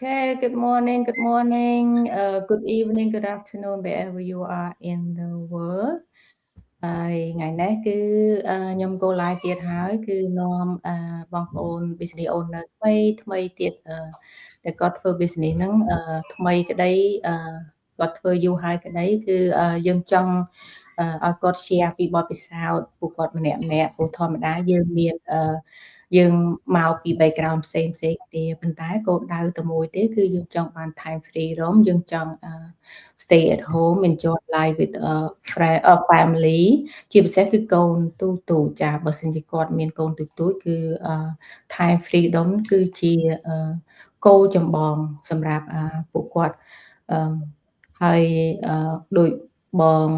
Okay, good morning, good evening, good afternoon, wherever you are in the world. ថ្ងៃនេះគឺខ្ញុំ go live ទៀតហើយគឺនាំបងប្អូន business owner ថ្មីទៀតដែលគាត់ធ្វើ business ហ្នឹងថ្មីក្តីគាត់ធ្វើយូរហើយក្តីគឺយើងចង់ឲ្យគាត់ share ពីបទពិសោធន៍ពួកគាត់ម្នាក់ព្រោះធម្មតាយើងមានយើងមកពី background ផ្សេងគ្នាប៉ុន្តែគោលដៅតែមួយទេគឺយើងចង់បាន time freedom យើងចង់stay at home enjoy life with friend family ជាពិសេសគឺកូនទូចាបើសិនជាគាត់មានកូនទូគឺ time freedom គឺជាគោលចម្បងសម្រាប់ពួកគាត់ហើយដូចបង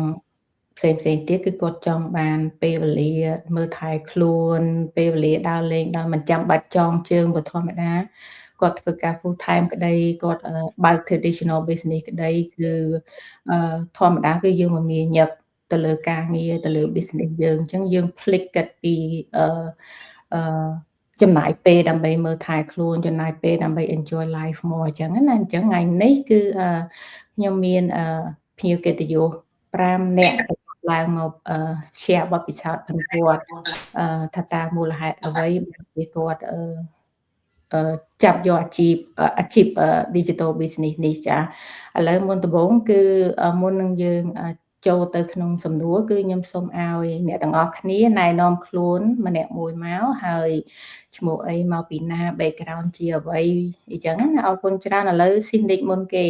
ផ្សេងទៀតគឺគាត់ចង់បានពេលវេលាមើលថែខ្លួនពេលវេលាដើរលេងដល់មិនចាំបាច់ចងជើងបើធម្មតាគាត់ធ្វើការ full time ក្តីគាត់បើក traditional business ក្តីគឺធម្មតាគឺយើងមិនមានញឹកទៅលើការងារទៅលើ business យើងអញ្ចឹងយើងភ្លេចកាត់ពីចំណាយពេលដើម្បីមើលថែខ្លួនចំណាយពេលដើម្បី enjoy life more អញ្ចឹងណាអញ្ចឹងថ្ងៃនេះគឺខ្ញុំមានភ្ញៀវកិត្តិយស5នាក់ឡើងមក share បទពិសោធន៍ផងគាត់ថាតាមមូលហេតុអ្វីបានគាត់ចាប់យកអាជីព digital business នេះចាឥឡូវមុនដំបូងគឺមុននឹងយើងចូលទៅក្នុងសំណួរគឺខ្ញុំសូមឲ្យអ្នកទាំងអស់គ្នាណែនាំខ្លួនម្នាក់មួយមកហើយឈ្មោះអីមកពីណា background ជាអ្វីអញ្ចឹងណាអរគុណច្រើនឥឡូវស៊ីនិចមុនគេ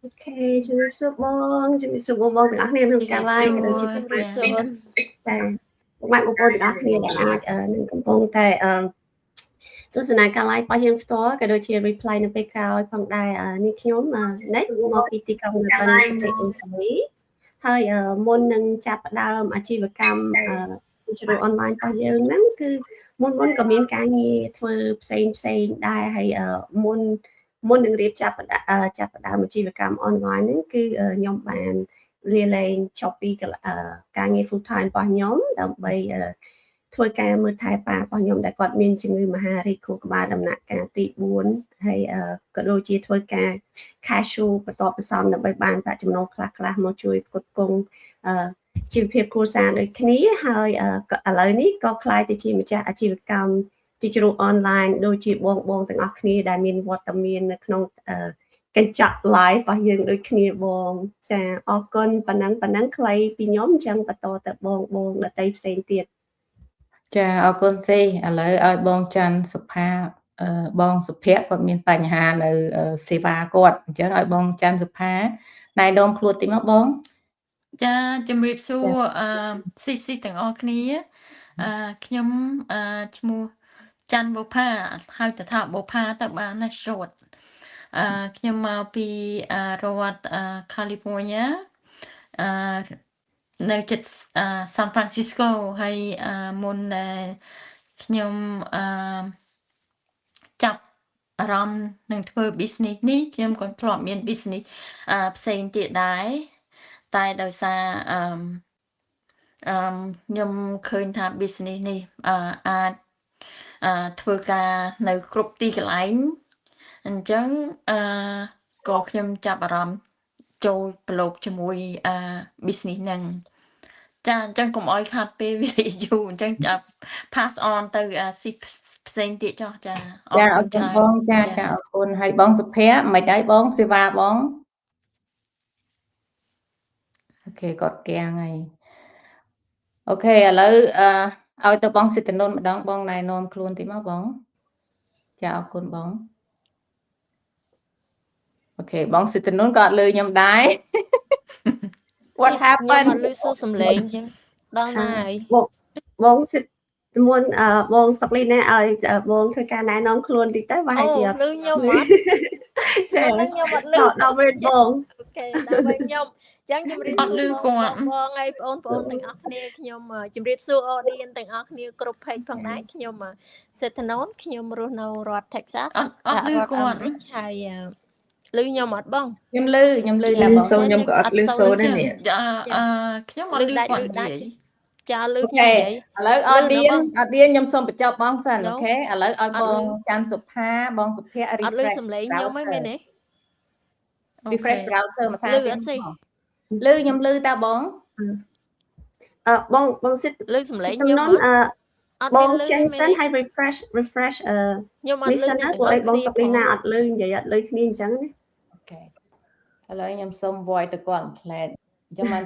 អូខេជំរាបសួរបងទាំងអស់គ្នាក្នុងការ live ក៏ដូចជាជំរាបសួរតែបងប្អូនទាំងអស់គ្នាដែលអាចនឹងកំពុងតែទស្សនាការ live របស់យើងផ្ទាល់ក៏ដូចជា reply នៅពេលក្រោយផងដែរនេះខ្ញុំនេះមកពីទីក្រុងនៅប្រទេសអូស្ត្រាលីហើយមុននឹងចាប់ផ្ដើមអាជីវកម្មdigital online របស់យើងហ្នឹងគឺមុនក៏មានការងារធ្វើផ្សេងដែរហើយមុននឹងរៀបចាប់ផ្ដើមអាជីវកម្ម online ហ្នឹងគឺខ្ញុំបានលាលែងចប់ពីការងារ full time របស់ខ្ញុំដើម្បីធ្វើការមើលថែប៉ារបស់ខ្ញុំដែលគាត់មានជំងឺមហារីកខួរក្បាលដំណាក់កាលទី4ហើយក៏ដូចជាធ្វើការ casual បន្តបន្សំដើម្បីបានប្រាក់ចំណូលខ្លះមកជួយផ្គត់ផ្គង់ជីវភាពគ្រួសារដូចគ្នាហើយឥឡូវនេះក៏ខ្លាយទៅជាម្ចាស់អាជីវកម្ម digital online ដូចជាបងទាំងអស់គ្នាដែលមានវត្តមាននៅក្នុងកញ្ចក់ live របស់យើងដូចគ្នាបងចាអរគុណប៉ុណ្ណឹងខ្លីពីខ្ញុំអញ្ចឹងបន្តទៅបងដតីផ្សេងទៀតចាអរគុណសេឥឡូវឲ្យបងច័ន្ទសុផាបងសុភ័ក្រគាត់មានបញ្ហានៅសេវាគាត់អញ្ចឹងឲ្យបងច័ន្ទសុផាណែនាំខ្លួនតិចមកបងចាជំរាបសួរស៊ីទាំងអស់គ្នាខ្ញុំឈ្មោះច័ន្ទបុផាហៅថាបុផាទៅបានណា short ខ្ញុំមកពីរដ្ឋ California នៅជិត San Francisco ហើយមុនខ្ញុំចាប់អារម្មណ៍នឹងធ្វើ business នេះខ្ញុំក៏ធ្លាប់មាន business ផ្សេងទៀតដែរតែដោយសារខ្ញុំឃើញថា business នេះអាចធ្វើការនៅគ្រប់ទីកន្លែងអញ្ចឹងក៏ខ្ញុំចាប់អារម្មណ៍ចូលប្រឡូកជាមួយbusiness ហ្នឹងចាអញ្ចឹងកុំអោយខាត់ពេលវេលាយូរអញ្ចឹងចាប់ pass on ទៅស៊ីផ្សេងទៀតចុះចាអរគុណបងចាអរគុណហើយបងសុភ័ក្រមិនដែរបងសេវាបងអូខេគាត់គាំងហើយអូខេឥឡូវឲ្យទៅបងសិទ្ធិនុនម្ដងបងណែនាំខ្លួនតិចមកបងចាអរគុណបងអូខេបងសិទ្ធិនុនក៏អត់លឺខ្ញុំដែរ What happened អត់លឺសួរសំឡេងអញ្ចឹងដល់ណាហើយបងសិទ្ធិមុនបងសុកលីណាឲ្យបងធ្វើការណែនាំខ្លួនតិចទៅប្រហែលជាលឺខ្ញុំអត់ចាខ្ញុំអត់លឺដល់វិញបងអូខេដល់វិញខ្ញុំអញ្ចឹងជំរាបសួរបងហើយបងប្អូនទាំងអស់គ្នាខ្ញុំជំរាបសួរ audience ទាំងអស់គ្នាគ្រប់ page ផងដែរខ្ញុំសេដ្ឋននខ្ញុំរស់នៅរដ្ឋ Texas អត់លឺគាត់ហើយលឺខ្ញុំអត់បងខ្ញុំលឺតែបងសូខ្ញុំក៏អត់លឺសូដែរនេះខ្ញុំអត់លឺគាត់និយាយ ចាលឺ អូ ខ្ញុំ ខេ និយាយ ឥឡូវអ លឺ ត់ នៅ ឌៀ ប ន ង អត់ឌៀនខ្ញុំសូមបញ្ចប់បងសិន No អូខេឥឡូវឲ្យ អ ប ត់លឺ ងច័ន្ទសុផាបងសុភ័ក្រ អត់លឺ refresh សំឡេងខ្ញុំហី browser មែនទេ? អូ refresh ខេ browser មួយសា លឺ ទៀត អត់សេ? លឺខ្ញុំលឺតើបង បងសិត លឺសំឡេង ទំ ខ្ញុំ នន់ អត់ អត់ ប មាន ង លឺ ចេញ ទេ មែ សិ ន ន ទេ? ហើយ refresh ខ្ញុំអ នេះ ត់លឺ សិន អ្នក ណា ទាំង ព្រោះ អ អី ស់ បង គ្នា សុក ផ លីណា ង អត់លឺ និយាយអត់លឺគ្នាអញ្ចឹងណា អូខេឥឡូវខ្ញុំសូម voice ទៅគាត់ Plan អញ្ចឹងបាន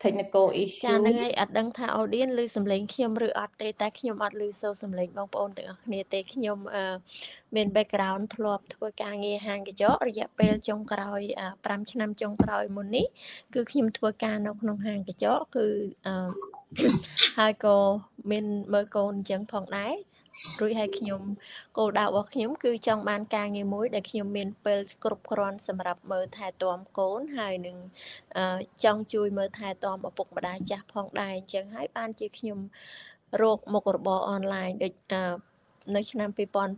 technical ចា issue ហ្នឹងហើយ អត់ដឹងថា audience លឺសំឡេងខ្ញុំឬអត់ទេ តែខ្ញុំអត់លឺសូរសំឡេងបងប្អូនទាំងអស់គ្នាទេ ខ្ញុំ មាន background ធ្លាប់ធ្វើការងារហាងកញ្ចក់ រយៈពេលចុងក្រោយ 5 ឆ្នាំចុងក្រោយមុននេះ គឺខ្ញុំធ្វើការនៅក្នុងហាងកញ្ចក់ គឺ ហើយក៏មានមើលកូនអញ្ចឹងផងដែរ រួចហើយខ្ញុំ គោលដៅរបស់ខ្ញុំគឺចង់បានការងារមួយដែលខ្ញុំមានពេលគ្រប់គ្រាន់សម្រាប់មើលថែទាំកូន ហើយនឹង ចង់ជួយមើលថែទាំឪពុកម្ដាយចាស់ផងដែរ អញ្ចឹងហើយបានជាខ្ញុំរកមុខរបរអនឡាញដូច នៅឆ្នាំ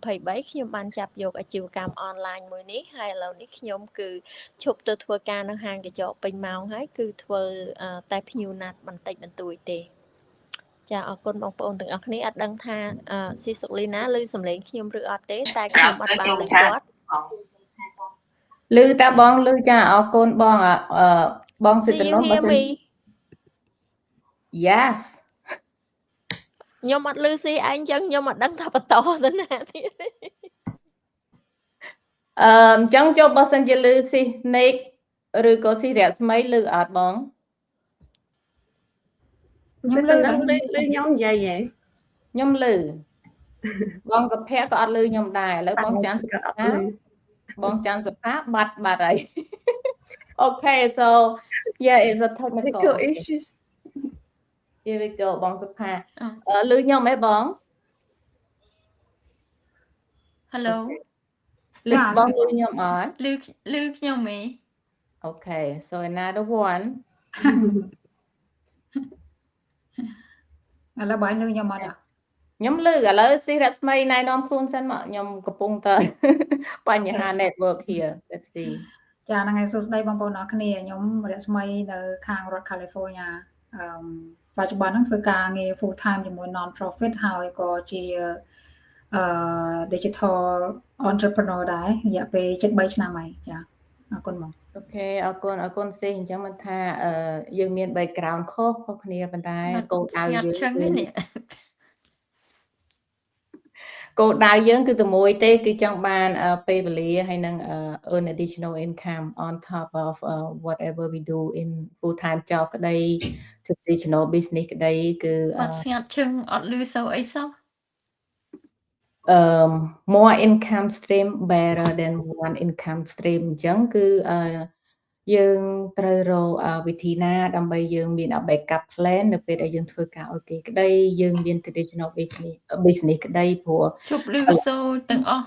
2023 ខ្ញុំបានចាប់យកអាជីវកម្មអនឡាញមួយនេះ ហើយឥឡូវនេះខ្ញុំគឺឈប់ទៅធ្វើការនៅហាងកញ្ចក់ពេញម៉ោងហើយ គឺធ្វើ តែភ្ញៀវណាត់បន្តិចបន្តួចទេ ចាអរគុណបងប្អូនទាំងអស់គ្នា អត់ដឹងថា ស៊ីសុកលីណាឮសំឡេងខ្ញុំឬអត់ទេ តែខ្ញុំអត់បានឮគាត់ លឺតើបងលឺចាអរគុណបងបងសិទ្ធិ Do នុ you នបើ hear សិន me? Yes ខ្ញុំអត់ឮស៊ីឯងអញ្ចឹងខ្ញុំអត់ដឹងថាបន្តទៅណាទៀតទេ អញ្ចឹងចុះបើសិនជាលឺស៊ីនេកឬក៏ស៊ីរស្មីលឺអត់បង ខ្ញុំលឺខ្ញុំនិយាយហ៎ ខ្ញុំលឺ បងកភៈក៏អត់លឺខ្ញុំដែរឥឡូវបងច័ន្ទសុផាបងច័ន្ទសុផាបាត់ហើយ Okay so yeah it's a technical issues here we go បងសុផាលឺខ្ញុំហ៎បង Hello លឺបងលឺខ្ញុំអត់ លឺខ្ញុំហ៎ Okay so another one ឥឡូវបងលឺខ្ញុំអត់ ខ្ញុំលឺឥឡូវស៊ីរស្មីណែនាំខ្លួនសិនមកខ្ញុំកំពុងតែ បញ្ហា network here let's see ចាហ្នឹងហើយសួស្តីបងប្អូនអរគ្នាខ្ញុំរស្មីនៅខាងរដ្ឋ California បច្ចុប្បន្នហ្នឹងធ្វើការងារ full time ជាមួយ non profit ហើយក៏ជា digital entrepreneur ដែររយៈពេល 7-3 ឆ្នាំហើយចាអរគុណបង អូខេអរគុណស៊ីអញ្ចឹងមិនថាយើងមាន background ខុសគ្នាប៉ុន្តែគោលដៅយើងគោលដៅយើងគឺតែមួយទេគឺចង់បានពេលវេលាហើយនឹង earn additional income on top of whatever we do in full time job ក្តី traditional business ក្តីគឺអត់ស្ងាត់ឈឹងអត់លឺសូវអីសោះ more income stream better than one income stream អញ្ចឹងគឺយើងត្រូវរកវិធីណាដើម្បីយើងមាន backup plan នៅពេលដែលយើងធ្វើការឲ្យគេក្តីយើងមាន traditional business ក្តីព្រោះ ជប់លឺសូរទាំងអស់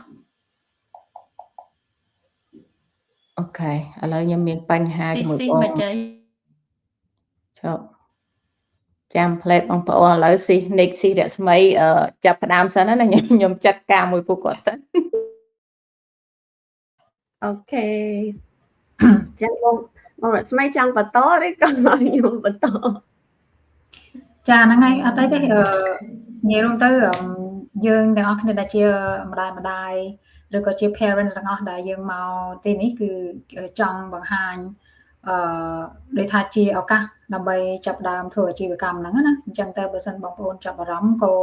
អូខេឥឡូវខ្ញុំមានបញ្ហាជាមួយបង ចុះចាំ plate បងប្អូនឥឡូវស៊ី Nick ស៊ីរស្មីចាប់ផ្ដើមសិនណាខ្ញុំចាត់ការមួយពួកគាត់សិន អូខេ ចឹងបងរស្មីចង់បន្តឬក៏ខ្ញុំបន្ត ចាហ្នឹងហើយអត់ទេនិយាយរួមទៅយើងទាំងអស់គ្នាដែលជាម្ដាយឬក៏ជា parents ទាំងអស់ដែលយើងមកទីនេះគឺចង់បង្ហាញដូចថាជាឱកាសដើម្បីចាប់ដើមធ្វើអាជីវកម្មហ្នឹងណាអញ្ចឹងទៅបើសិនបងប្អូនចាប់អារម្មណ៍ក៏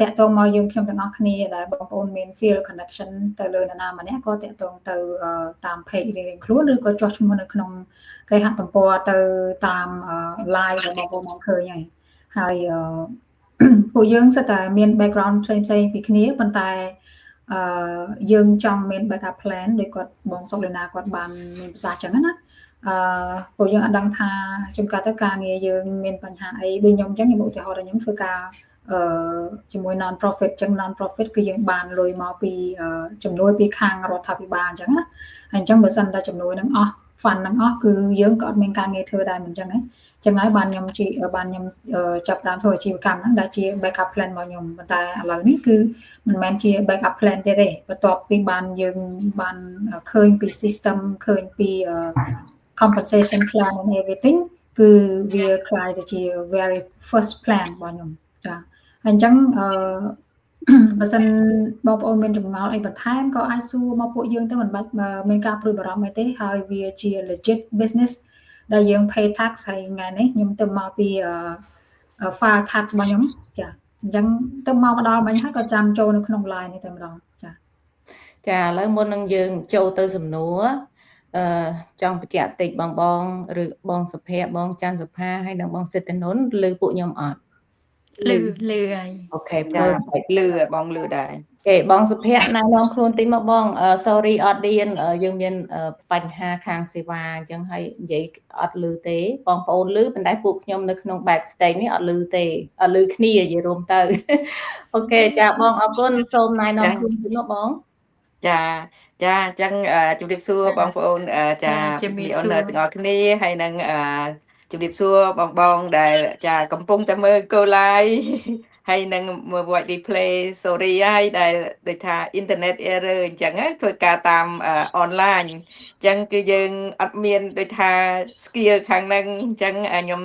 តាក់ទងមកយើងខ្ញុំទាំងអស់គ្នាដែលបងប្អូនមាន feel connection ទៅលើនរណាម្នាក់ក៏តាក់ទងទៅតាម page រៀងៗខ្លួនឬក៏ចុះឈ្មោះនៅក្នុងគេហទំព័រទៅតាម live របស់បងប្អូនឃើញហើយពួកយើងសិតតែមាន background ផ្សេងៗពីគ្នាប៉ុន្តែយើងចង់មាន backup plan ដោយគាត់បងសុកលេណាគាត់បានមានប្រសាសន៍ចឹងណាពួកយើងអត់ដឹងថាចំការទៅការងារយើងមានបញ្ហាអីដូចខ្ញុំចឹងខ្ញុំឧទាហរណ៍ថាខ្ញុំធ្វើការជាមួយ non profit ចឹង non profit គឺយើងបានលុយមកពីជំនួយពីខាងរដ្ឋាភិបាលចឹងណាហើយអញ្ចឹងបើសិនតែជំនួយនឹងអស់ fund នឹងអស់គឺយើងក៏អត់មានការងារធ្វើដែរមិនចឹងចឹងហើយបានខ្ញុំចាប់ផ្ដើមធ្វើអាជីវកម្មហ្នឹងដែលជា backup plan របស់ខ្ញុំប៉ុន្តែឥឡូវនេះគឺមិនមែនជា backup plan ទេបន្ទាប់ពីបានយើងបានឃើញពី system ឃើញពី compensation plan and everything គឺវាខ្លាយទៅជា very first plan របស់ខ្ញុំចាហើយអញ្ចឹងបើសិនបងប្អូនមានចម្ងល់អីបន្ថែមក៏អាចសួរមកពួកយើងទៅមិនបាច់មានការព្រួយបារម្ភអីទេហើយវាជា legit business ដែលយើង pay tax ហើយថ្ងៃនេះខ្ញុំទៅមកពីfile tax របស់ខ្ញុំចាអញ្ចឹងទៅមកម្ដងមិញហើយក៏ចាំចូលនៅក្នុង line នេះតែម្ដងចាឥឡូវមុននឹងយើងចូលទៅសំណួរចង់បញ្ជាក់តិចបងឬបងសុភ័ក្របងច័ន្ទសុផាហើយនិងបងសិទ្ធិនុនលើពួកខ្ញុំអត់លឺហើយអូខេ perfect លឺបងលឺដែរអូខេបងសុភ័ក្រណែនាំខ្លួនតិចមកបង sorry audience យើងមានបញ្ហាខាងសេវាអញ្ចឹងហើយនិយាយអត់លឺទេបងប្អូនលឺប៉ុន្តែពួកខ្ញុំនៅក្នុង backstage នេះអត់លឺទេអត់លឺគ្នានិយាយរួមទៅអូខេចាបងអរគុណសូមណែនាំខ្លួនតិចមកបងចាអញ្ចឹងជម្រាបសួរបងប្អូនចាមីអូនទាំងអស់គ្នាហើយនឹងជម្រាបសួរបងដែលចាកំពុងតែមើល Go Live ហើយនឹងមើល watch replay sorry ហើយដែលដូចថា internet error អញ្ចឹងធ្វើការតាម online អញ្ចឹងគឺយើងអត់មានដូចថា skill ខាងហ្នឹងអញ្ចឹងខ្ញុំ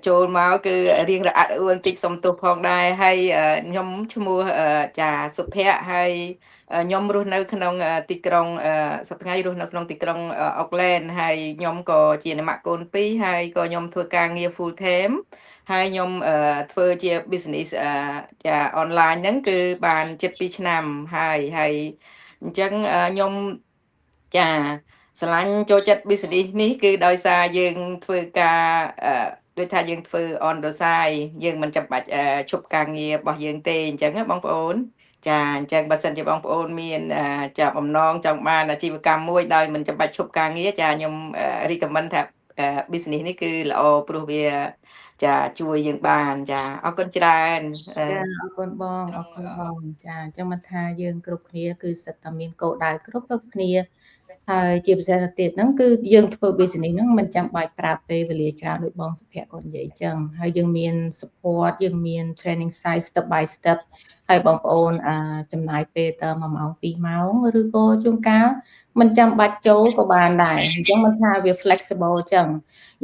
ចូលមកគឺរៀងរអាក់រអួលបន្តិចសុំទោសផងដែរហើយខ្ញុំឈ្មោះចាសុភ័ក្រហើយខ្ញុំរស់នៅក្នុងទីក្រុងសប្តាហ៍ថ្ងៃរស់នៅក្នុងទីក្រុងអូកឡែនហើយខ្ញុំក៏ជាអ្នកម៉ាក់កូន2ហើយក៏ខ្ញុំធ្វើការងារ full time ហើយខ្ញុំធ្វើជា business ចា online ហ្នឹងគឺបាន7-2ឆ្នាំហើយអញ្ចឹងខ្ញុំចាស្រឡាញ់ចូលចិត្ត business នេះគឺដោយសារយើងធ្វើការដូចថាយើងធ្វើ on the side យើងមិនចាំបាច់ឈប់ការងាររបស់យើងទេអញ្ចឹងបងប្អូនចាអញ្ចឹងបើសិនជាបងប្អូនមានចាបំណងចង់បានអាជីវកម្មមួយដោយមិនចាំបាច់ឈប់ការងារចាខ្ញុំ recommend ថា business នេះគឺល្អព្រោះវាចាជួយយើងបានចាអរគុណច្រើនចាអរគុណបងចាអញ្ចឹងមិនថាយើងគ្រប់គ្នាគឺសិតតែមានគោលដៅគ្រប់គ្នាហើយជាពិសេសទៅទៀតហ្នឹងគឺយើងធ្វើ business ហ្នឹងមិនចាំបាច់ប្រើពេលវេលាច្រើនដូចបងសុភ័ក្រគាត់និយាយអញ្ចឹងហើយយើងមាន support យើងមាន training site step by step ហើយបងប្អូនចំណាយពេលត1ម៉ោង2ម៉ោងឬក៏ជួនកាលមិនចាំបាច់ចូលក៏បានដែរអញ្ចឹងមិនថាវា flexible អញ្ចឹង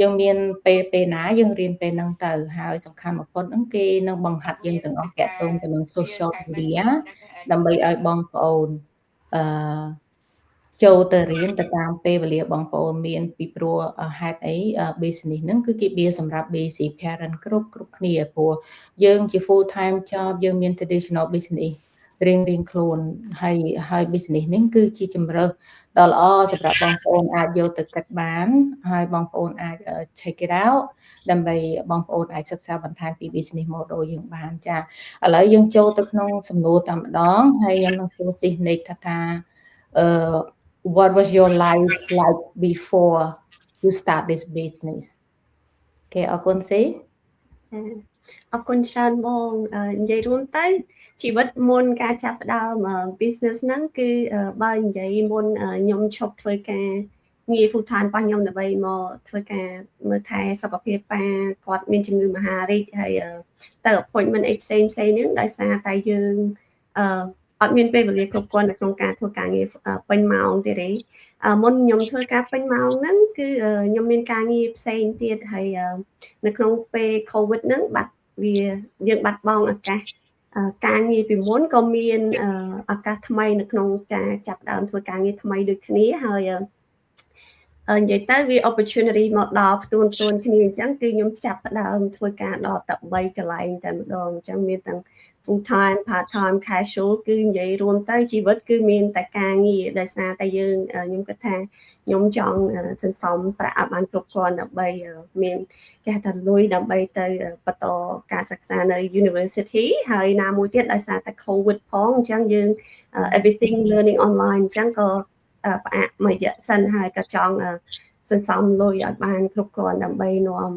យើងមានពេលណាយើងរៀនពេលហ្នឹងទៅហើយសំខាន់បំផុតហ្នឹងគេនឹងបង្ហាត់យើងទាំងអស់តាក់ទងទៅនឹង social media ដើម្បីឲ្យបងប្អូនចូលទៅរៀនទៅតាមពេលវេលាបងប្អូនមានពីព្រោះហេតុអី business ហ្នឹងគឺគេបៀសម្រាប់ busy parent គ្រប់គ្នាព្រោះយើងជា full time job យើងមាន traditional business រៀងខ្លួនហើយ business នេះគឺជាជំរើសដ៏ល្អសម្រាប់បងប្អូនអាចយកទៅគិតបានហើយបងប្អូនអាច check it out ដើម្បីបងប្អូនអាចសិក្សាបន្ថែមពី business model យើងបានចាឥឡូវយើងចូលទៅក្នុងសំណួរតែម្ដងហើយខ្ញុំនឹងសួរស៊ីនិចថាwhat was your life like before you start this business គេអរគុណស៊ីអរគុណច្រើនបងនិយាយរួមទៅជីវិតមុនការចាប់ផ្ដើម business ហ្នឹងគឺបើនិយាយមុនខ្ញុំឈប់ធ្វើការងារ full time របស់ខ្ញុំដើម្បីមកធ្វើការមើលថែសុខភាពប៉ាគាត់មានជំងឺមហារីកហើយទៅ appointment អីផ្សេងហ្នឹងដោយសារតែយើងអត់មានពេលវេលាគ្រប់គ្រាន់នៅក្នុងការធ្វើការងារពេញម៉ោងទេទេមុនខ្ញុំធ្វើការពេញម៉ោងហ្នឹងគឺខ្ញុំមានការងារផ្សេងទៀតហើយនៅក្នុងពេល COVID ហ្នឹងយើងបាត់បង់ឱកាសការងារពីមុនក៏មានឱកាសថ្មីនៅក្នុងការចាប់ដើមធ្វើការងារថ្មីដូចគ្នាហើយនិយាយទៅវា opportunity មកដល់ផ្ទួនគ្នាអញ្ចឹងគឺខ្ញុំចាប់ផ្ដើមធ្វើការដល់តែ3កន្លែងតែម្ដងអញ្ចឹងមានទាំង full time part time casual គឺនិយាយរួមទៅជីវិតគឺមានតែការងារដោយសារតែយើងខ្ញុំគិតថាខ្ញុំចង់សន្សំប្រាក់ឲ្យបានគ្រប់គ្រាន់ដើម្បីមានគេហៅថាលុយដើម្បីទៅបន្តការសិក្សានៅ university ហើយណាមួយទៀតដោយសារតែ COVID ផងអញ្ចឹងយើង everything learning online អញ្ចឹងក៏ផ្អាកមួយរយៈសិនហើយក៏ចង់សន្សំលុយឲ្យបានគ្រប់គ្រាន់ដើម្បីនាំ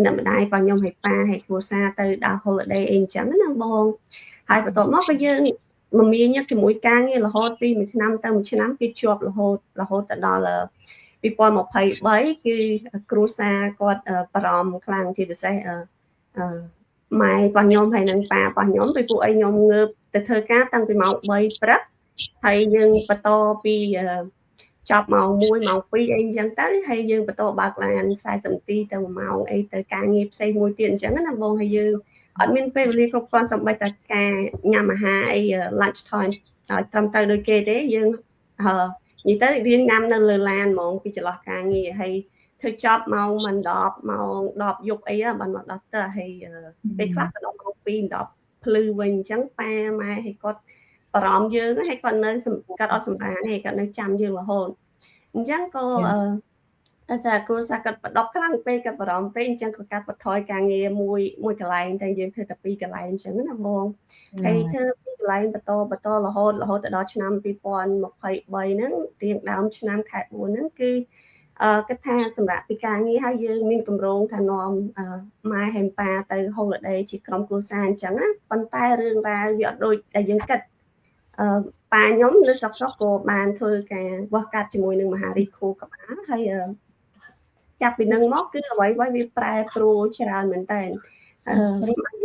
អ្នកម្ដាយរបស់ខ្ញុំឲ្យប៉ាឲ្យគ្រួសារទៅដល់ holiday អីអញ្ចឹងណាបងហើយបន្ទាប់មកក៏យើងមមាញឹកជាមួយការងាររហូតពីមួយឆ្នាំទៅមួយឆ្នាំគឺជាប់រហូតទៅដល់2023គឺគ្រួសារគាត់បារម្ភខ្លាំងជាពិសេសម៉ែរបស់ខ្ញុំហើយនិងប៉ារបស់ខ្ញុំពីពួកអីខ្ញុំងើបទៅធ្វើការតាំងពីម៉ោង3ព្រឹកហើយយើងបន្តពី ចប់ម៉ោង 1 ម៉ោង 2 អីអញ្ចឹងទៅហើយយើងបន្តបើកឡាន40 នាទីទៅ1ម៉ោងអីទៅការងារផ្សេងមួយទៀតអញ្ចឹងណាបងហើយយើងអត់មានពេលវេលាគ្រប់គ្រាន់សូម្បីតែការញ៉ាំអាហារអី lunch time ឲ្យត្រឹមត្រូវដូចគេទេយើងនិយាយទៅរៀនញ៉ាំនៅលើឡានហ្មងពីចន្លោះការងារហើយធ្វើចប់ម៉ោងមិន10ម៉ោង10យប់អីបានមកដល់ទៅហើយពេលខ្លះទៅដល់ម៉ោង2 10ភ្លឺវិញអញ្ចឹងប៉ាម៉ែឲ្យគាត់បារម្ភយើងហើយគាត់នៅគាត់អត់សម្រានទេគាត់នៅចាំយើងរហូតអញ្ចឹងក៏ដោយសារគ្រូសាស្ត្រគាត់បដប់ខ្លាំងពេកគាត់បារម្ភពេកអញ្ចឹងក៏កាត់បន្ថយការងារមួយកន្លែងតែយើងធ្វើតែ2កន្លែងអញ្ចឹងណាបងហើយធ្វើ2កន្លែងបន្តរហូតទៅដល់ឆ្នាំ2023ហ្នឹងរៀងដើមឆ្នាំខែ4ហ្នឹងគឺគិតថាសម្រាប់ពីការងារហើយយើងមានកម្រងថានាំម៉ែហេមប៉ាទៅ holiday ជាក្រុមគ្រួសារអញ្ចឹងណាប៉ុន្តែរឿងរ៉ាវវាអត់ដូចដែលយើងគិតប៉ាខ្ញុំនៅស្រុកក៏បានធ្វើការវាស់កាត់ជាមួយនឹងមហារាជគូក្បាលហើយចាប់ពីនឹងមកគឺអ្វីៗវាប្រែប្រួលច្រើនមែនតើរ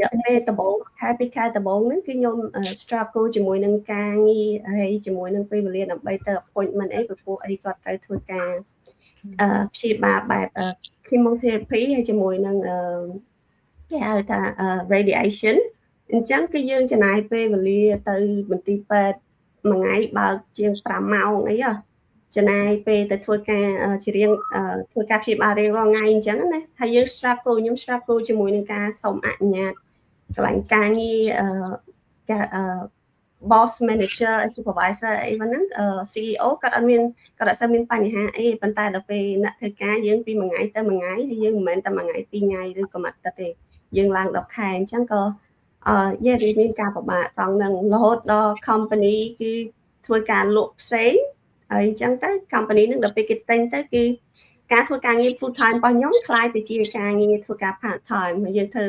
យៈពេលដំបូងខែ2ខែដំបូងហ្នឹងគឺខ្ញុំ struggle ជាមួយនឹងការងារហើយជាមួយនឹងពេលវេលាដើម្បីទៅ appointment អីព្រោះអីគាត់ត្រូវធ្វើការព្យាបាលបែប chemotherapy ហើយជាមួយនឹងគេហៅថា radiation អញ្ចឹងគឺយើងចំណាយពេលវេលាទៅមន្ទីរពេទ្យមួយថ្ងៃបើកជាង5ម៉ោងអីចំណាយពេលទៅធ្វើការជារៀងធ្វើការព្យាបាលរៀងរាល់ថ្ងៃអញ្ចឹងណាហើយយើង struggle ជាមួយនឹងការសុំអនុញ្ញាតកន្លែងការងារboss manager supervisor អីហ្នឹង CEO គាត់អត់មានបញ្ហាអីប៉ុន្តែដល់ពេលអ្នកធ្វើការយើងពីមួយថ្ងៃទៅមួយថ្ងៃហើយយើងមិនមែនតែមួយថ្ងៃពីរថ្ងៃឬក៏មួយអាទិត្យទេយើងឡើងដល់ខែអញ្ចឹងក៏យើងមានការពិបាកត្រង់ហ្នឹងរហូតដល់ company គឺធ្វើការលក់ផ្សេងហើយអញ្ចឹងទៅ company ហ្នឹងដល់ពេលគេទិញទៅគឺការធ្វើការងារ full time របស់ខ្ញុំខ្លាយទៅជាការងារធ្វើការ part time ហើយយើងធ្វើ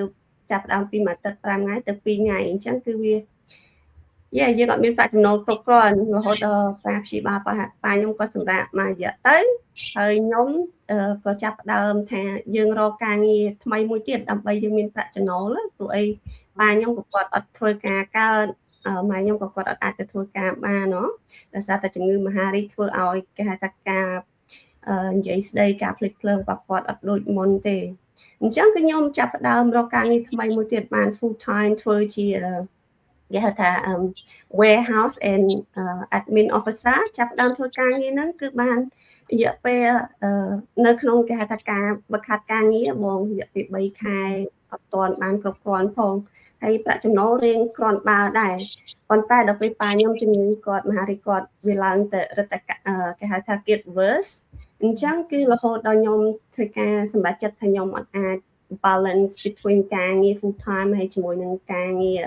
ចាប់ផ្ដើមពីមួយអាទិត្យ5ថ្ងៃទៅ2ថ្ងៃអញ្ចឹងគឺវាយើងអត់មានប្រាក់ចំណូលគ្រប់គ្រាន់រហូតដល់ការព្យាបាលប៉ាខ្ញុំក៏សម្រាប់មករយៈទៅហើយខ្ញុំក៏ចាប់ផ្ដើមថាយើងរកការងារថ្មីមួយទៀតដើម្បីយើងមានប្រាក់ចំណូលព្រោះអីប៉ាខ្ញុំក៏គាត់អត់ធ្វើការកើតម៉ែខ្ញុំក៏គាត់អត់អាចទៅធ្វើការបានដោយសារតែជំងឺមហារីកធ្វើឲ្យគេហៅថាការនិយាយស្ដីការភ្លេចភ្លើងរបស់គាត់អត់ដូចមុនទេអញ្ចឹងគឺខ្ញុំចាប់ផ្ដើមរកការងារថ្មីមួយទៀតបាន full time ធ្វើជាគេហៅថា warehouse and admin officer ចាប់ផ្ដើមធ្វើការងារហ្នឹងគឺបានរយៈពេលនៅក្នុងគេហៅថាការវឹកហាត់ការងារបងរយៈពេល3ខែអត់ទាន់បានគ្រប់គ្រាន់ផងហើយប្រាក់ចំណូលរៀងគ្រាន់បើដែរប៉ុន្តែដល់ពេលប៉ាខ្ញុំជំងឺគាត់មហារីកគាត់វាឡើងទៅរឹតគេហៅថា get worse អញ្ចឹងគឺរហូតដល់ខ្ញុំធ្វើការសម្រេចចិត្តថាខ្ញុំអត់អាច balance between ការងារ full time ហើយជាមួយនឹងការងារ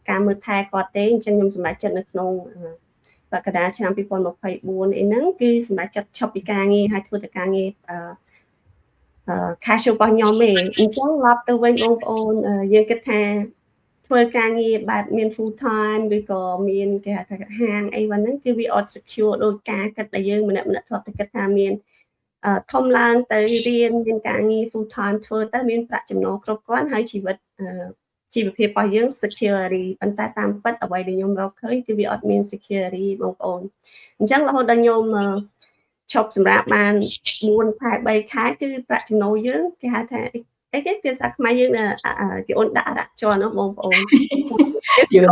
ការមើលថែគាត់ទេអញ្ចឹងខ្ញុំសម្រេចចិត្តនៅក្នុងកក្កដាឆ្នាំ2024អីហ្នឹងគឺសម្រេចចិត្តឈប់ពីការងារហើយធ្វើតែការងារcasual របស់ខ្ញុំឯងអញ្ចឹងឡប់ទៅវិញបងប្អូនយើងគិតថាធ្វើការងារបែបមាន full time ឬក៏មានគេហៅថាហាងអីហ្នឹងគឺវាអត់ secure ដោយការគិតដែលយើងម្នាក់ធ្លាប់តែគិតថាមានធំឡើងទៅរៀនមានការងារ full time ធ្វើទៅមានប្រាក់ចំណូលគ្រប់គ្រាន់ហើយជីវិតភាពរបស់យើង security ប៉ុន្តែតាមពិតអ្វីដែលខ្ញុំរកឃើញគឺវាអត់មាន security បងប្អូនអញ្ចឹងរហូតដល់ខ្ញុំឈប់សម្រាប់បាន4ខែ3ខែគឺប្រាក់ចំណូលយើងគេហៅថាអីគេភាសាខ្មែរយើងជាអូនដាក់រកជន់បងប្អូនយើង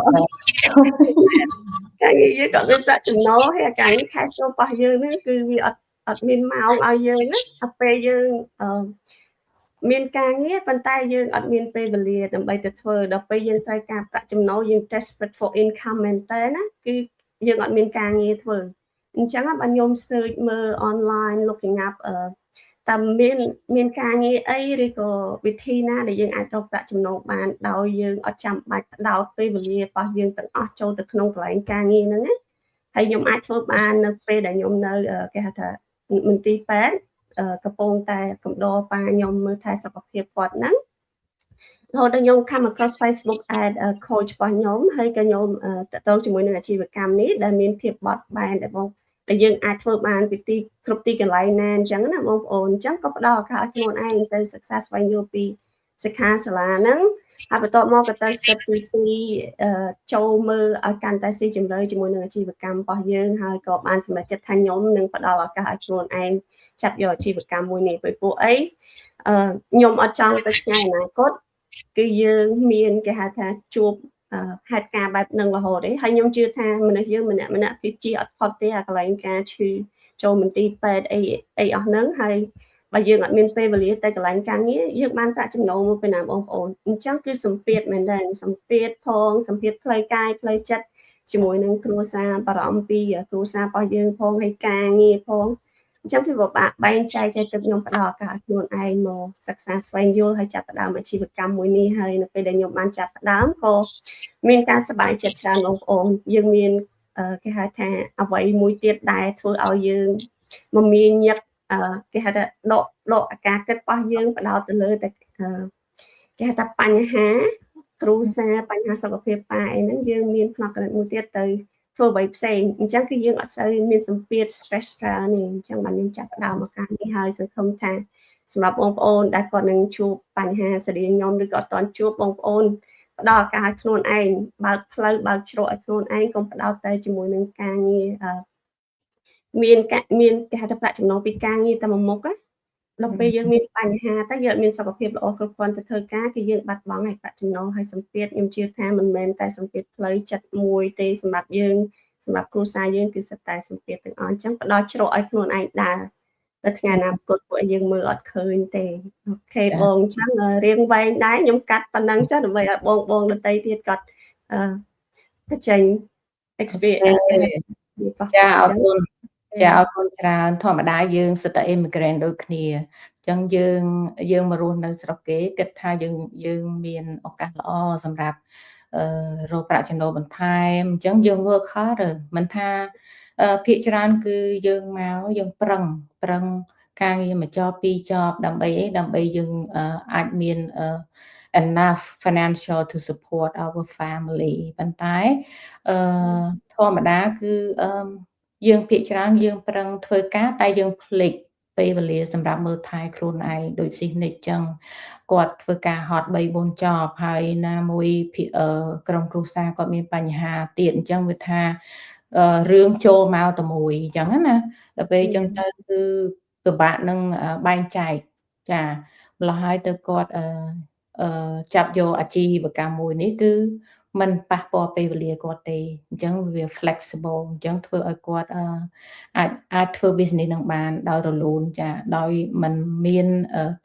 ការងារយើងក៏មានប្រាក់ចំណូលហើយការងារ casual របស់យើងហ្នឹងគឺវាអត់មានម៉ោងឲ្យយើងណាដល់ពេលយើងមានការងារប៉ុន្តែយើងអត់មានពេលវេលាដើម្បីទៅធ្វើដល់ពេលយើងត្រូវការប្រាក់ចំណូលយើង desperate for income មែនតើណាគឺយើងអត់មានការងារធ្វើអញ្ចឹងបើខ្ញុំ search មើល online looking up តើមានការងារអីឬក៏វិធីណាដែលយើងអាចរកប្រាក់ចំណូលបានដោយយើងអត់ចាំបាច់ផ្ដោតពេលវេលារបស់យើងទាំងអស់ចូលទៅក្នុងកន្លែងការងារហ្នឹងណាហើយខ្ញុំអាចធ្វើបាននៅពេលដែលខ្ញុំនៅគេហៅថាមន្ទីរពេទ្យកំពុងតែកំដរប៉ាខ្ញុំមើលថែសុខភាពគាត់ហ្នឹងរហូតដល់ខ្ញុំ come across Facebook ad coach របស់ខ្ញុំហើយក៏ខ្ញុំតទៅជាមួយនឹងអាជីវកម្មនេះដែលមានភាពបត់បែនដែលយើងអាចធ្វើបានពីគ្រប់ទីកន្លែងណាអញ្ចឹងណាបងប្អូនអញ្ចឹងក៏ផ្ដល់ឱកាសឲ្យខ្លួនឯងទៅសិក្សាស្វែងយល់ពីសិក្ខាសាលាហ្នឹង ហើយបន្ទាប់មកក៏ទៅ step ទី2ចូលមើលឲ្យកាន់តែស៊ីជម្រៅជាមួយនឹងអាជីវកម្មរបស់យើងហើយក៏បានសម្រេចចិត្តថាខ្ញុំនឹងផ្ដល់ឱកាសឲ្យខ្លួនឯងចាប់យកអាជីវកម្មមួយនេះពីព្រោះអីខ្ញុំអត់ចង់ទៅថ្ងៃអនាគតគឺយើងមានគេហៅថាជួបហេតុការណ៍បែបហ្នឹងរហូតទេហើយខ្ញុំជឿថាមនុស្សយើងម្នាក់គឺជាអត់ផុតទេអាកន្លែងការឈឺចូលមន្ទីរពេទ្យអីអស់ហ្នឹងហើយបើយើងអត់មានពេលវេលាទៅកន្លែងការងារយើងបានប្រាក់ចំណូលមកពីណាបងប្អូនអញ្ចឹងគឺសម្ពាធមែនដែរសម្ពាធផងសម្ពាធផ្លូវកាយផ្លូវចិត្តជាមួយនឹងគ្រួសារបារម្ភពីគ្រួសាររបស់យើងផងហើយការងារផងអញ្ចឹងវាពិបាកបែងចែកទៅខ្ញុំផ្ដល់ឱកាសឲ្យខ្លួនឯងមកសិក្សាស្វែងយល់ហើយចាប់ផ្ដើមអាជីវកម្មមួយនេះហើយនៅពេលដែលខ្ញុំបានចាប់ផ្ដើមក៏មានការសប្បាយចិត្តច្រើនបងប្អូនយើងមានគេហៅថាអ្វីមួយទៀតដែលធ្វើឲ្យយើងមមាញឹកគេហៅថាដកអាការគិតរបស់យើងបដោតទៅលើតែគេហៅថាបញ្ហាគ្រួសារបញ្ហាសុខភាពប៉ាអីហ្នឹងយើងមានផ្នែកមួយទៀតទៅធ្វើអ្វីផ្សេងអញ្ចឹងគឺយើងអត់សូវមានសម្ពាធ stress ច្រើនទេអញ្ចឹងបានខ្ញុំចាប់ផ្ដើមឱកាសនេះហើយសង្ឃឹមថាសម្រាប់បងប្អូនដែលគាត់នឹងជួបបញ្ហាស្តីខ្ញុំឬក៏អត់ទាន់ជួបបងប្អូនផ្ដល់ឱកាសឲ្យខ្លួនឯងបើកផ្លូវបើកច្រកឲ្យខ្លួនឯងកុំផ្ដោតតែជាមួយនឹងការងារមានគេហៅថាប្រាក់ចំណូលពីការងារតែមួយមុខណាដល់ពេលយើងមានបញ្ហាតែយើងអត់មានសុខភាពល្អគ្រប់គ្រាន់ទៅធ្វើការគឺយើងបាត់បង់ហើយប្រាក់ចំណូលហើយសម្ពាធខ្ញុំជឿថាមិនមែនតែសម្ពាធផ្លូវចិត្តមួយទេសម្រាប់យើងសម្រាប់គ្រួសារយើងគឺសិតតែសម្ពាធទាំងអស់អញ្ចឹងផ្ដល់ជ្រកឲ្យខ្លួនឯងដើរតែថ្ងៃអនាគតពួកយើងមើលអត់ឃើញទេអូខេបងអញ្ចឹងរៀងវែងដែរខ្ញុំកាត់ប៉ុណ្ណឹងចុះដើម្បីឲ្យបងដទៃទៀតគាត់បញ្ចេញ experience ចាអរគុណចាអរគុណច្រើនធម្មតាយើងសិតតែ immigrant ដូចគ្នាអញ្ចឹងយើងមករស់នៅស្រុកគេគិតថាយើងមានឱកាសល្អសម្រាប់រកប្រាក់ចំណូលបន្ថែមអញ្ចឹងយើង work hard មិនថាភាគច្រើនគឺយើងមកយើងប្រឹងការងារមួយចប់ពីរចប់ដើម្បីយើងអាចមានenough financial to support our family ប៉ុន្តែធម្មតាគឺយើងភាគច្រើនយើងប្រឹងធ្វើការតែយើងភ្លេចពេលវេលាសម្រាប់មើលថែខ្លួនឯងដូចស៊ីនិចចឹងគាត់ធ្វើការហត់ 3-4 ចប់ហើយណាមួយក្រុមគ្រួសារគាត់មានបញ្ហាទៀតអញ្ចឹងវាថារឿងចូលមកតែមួយអញ្ចឹងណាដល់ពេលអញ្ចឹងទៅគឺពិបាកនឹងបែងចែកចាម្ល៉េះហើយទៅគាត់ចាប់យកអាជីវកម្មមួយនេះគឺมันប៉ះពាល់ពេលវេលាគាត់ទេអញ្ចឹងវា flexible អញ្ចឹងធ្វើឲ្យគាត់អាចធ្វើ business នឹងបានដោយរលូនចាដោយมันមាន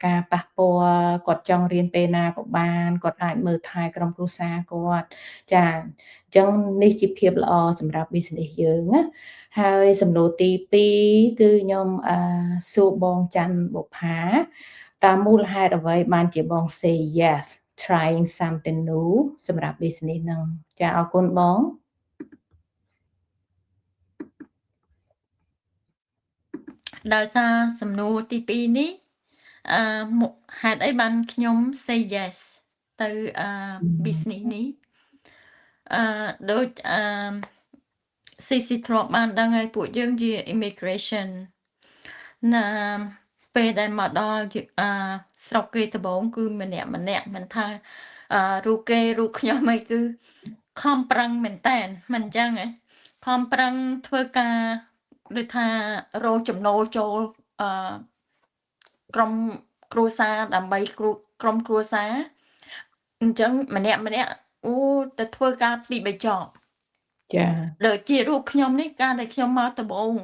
ការប៉ះពាល់គាត់ចង់រៀនពេលណាក៏បានគាត់អាចមើលថែក្រុមគ្រួសារគាត់ចាអញ្ចឹងនេះជាភាពល្អសម្រាប់ business យើងណាហើយសំណួរទី2គឺខ្ញុំសួរបងច័ន្ទបុប្ផាតាមមូលហេតុអ្វីបានជាបង say yes trying something new សម្រាប់ business ហ្នឹងចាអរគុណបងដោយសារសំណួរទី2នេះហេតុអីបានខ្ញុំ say yes ទៅ business នេះដូចCC ធ្លាប់បានដឹងហើយពួកយើងជា immigration ណាពេលដែលមកដល់ស្រុកគេដំបូងគឺម្នាក់មិនថារូបគេរូបខ្ញុំអីគឺខំប្រឹងមែនតើមិនអញ្ចឹងហ៎ខំប្រឹងធ្វើការដូចថារកចំណូលចូលក្រុមគ្រួសារដើម្បីក្រុមគ្រួសារអញ្ចឹងម្នាក់ទៅធ្វើការពី3ចប់ចាដូចជារូបខ្ញុំនេះការដែលខ្ញុំមកដំបូង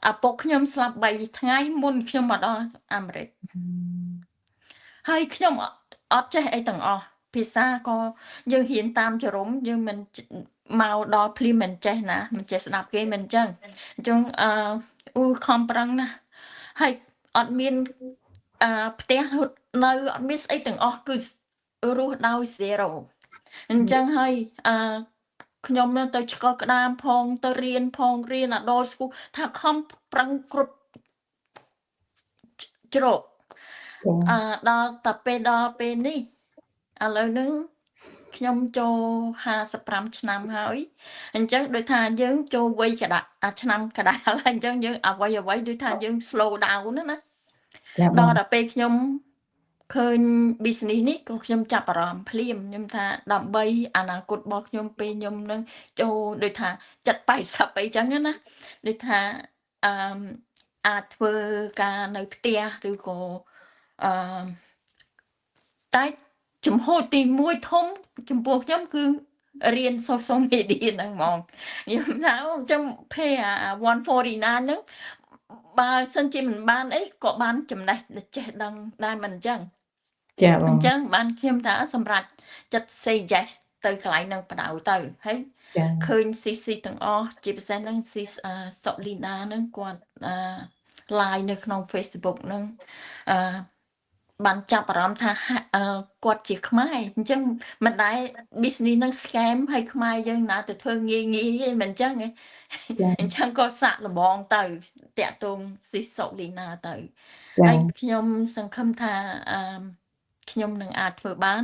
ឪពុកខ្ញុំស្លាប់3ថ្ងៃមុនខ្ញុំមកដល់អាមេរិកហើយខ្ញុំអត់ចេះអីទាំងអស់ភាសាក៏យើងហ៊ានតាមចរុំយើងមិនមកដល់ភ្លាមមិនចេះណាមិនចេះស្ដាប់គេមិនអញ្ចឹងខំប្រឹងណាហើយអត់មានផ្ទះនៅអត់មានស្អីទាំងអស់គឺរស់ដោយ 0 អញ្ចឹងហើយខ្ញុំនៅទៅឆ្កល់ក្តាមផងទៅរៀនadult school ថាខំប្រឹងគ្រប់ជ្រកដល់តែដល់ពេលនេះឥឡូវហ្នឹងខ្ញុំចូល55ឆ្នាំហើយអញ្ចឹងដូចថាយើងចូលវ័យកដាឆ្នាំកដាលហើយអញ្ចឹងយើងអ្វីដូចថាយើង slow down ណាដល់តែពេលខ្ញុំ ឃើញ business នេះក៏ខ្ញុំចាប់អារម្មណ៍ភ្លាមខ្ញុំថាដើម្បីអនាគតរបស់ខ្ញុំពេលខ្ញុំនឹងចូលដូចថា70-80អីចឹងណាដូចថាអាចធ្វើការនៅផ្ទះឬក៏តែចំហទី1ធំចំពោះខ្ញុំគឺរៀន social media ហ្នឹងហ្មងខ្ញុំថាខ្ញុំ pay 149ហ្នឹងបើសិនជាមិនបានអីក៏បានចំណេះចេះដឹងដែរមិនអញ្ចឹង ចាបង អញ្ចឹងបានខ្ញុំថាសម្រាប់ចិត្ត say yes ទៅកន្លែងនឹងបដៅទៅហើយ ចា ឃើញ CC ទាំងអស់ជាពិសេសហ្នឹង CC សុលីណាហ្នឹងគាត់live នៅក្នុង Facebook ហ្នឹងបានចាប់អារម្មណ៍ថាគាត់ជាខ្មែរអញ្ចឹងមិនដែរ business ហ្នឹង scam ហើយខ្មែរយើងណាទៅធ្វើងាយងាយឯងមិនអញ្ចឹងឯងអញ្ចឹងក៏សាក់លបងទៅតាក់ទង CC សុលីណាទៅហើយខ្ញុំសង្ឃឹមថាខ្ញុំនឹងអាចធ្វើបាន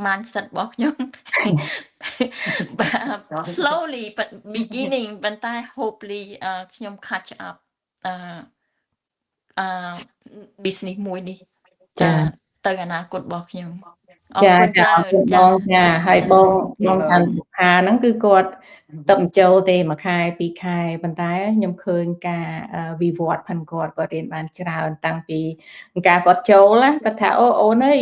mindset របស់ខ្ញុំ slowly but beginning ប៉ុន្តែ hopefully ខ្ញុំ catch up business មួយនេះទៅអនាគតរបស់ខ្ញុំអរគុណច្រើនបងចាហើយបងច័ន្ទបុប្ផាហ្នឹងគឺគាត់ទៅចូលទេ1ខែ2ខែប៉ុន្តែខ្ញុំឃើញការវិវត្តផងគាត់រៀនបានច្រើនតាំងពីការគាត់ចូលណាគាត់ថាអូនអើយ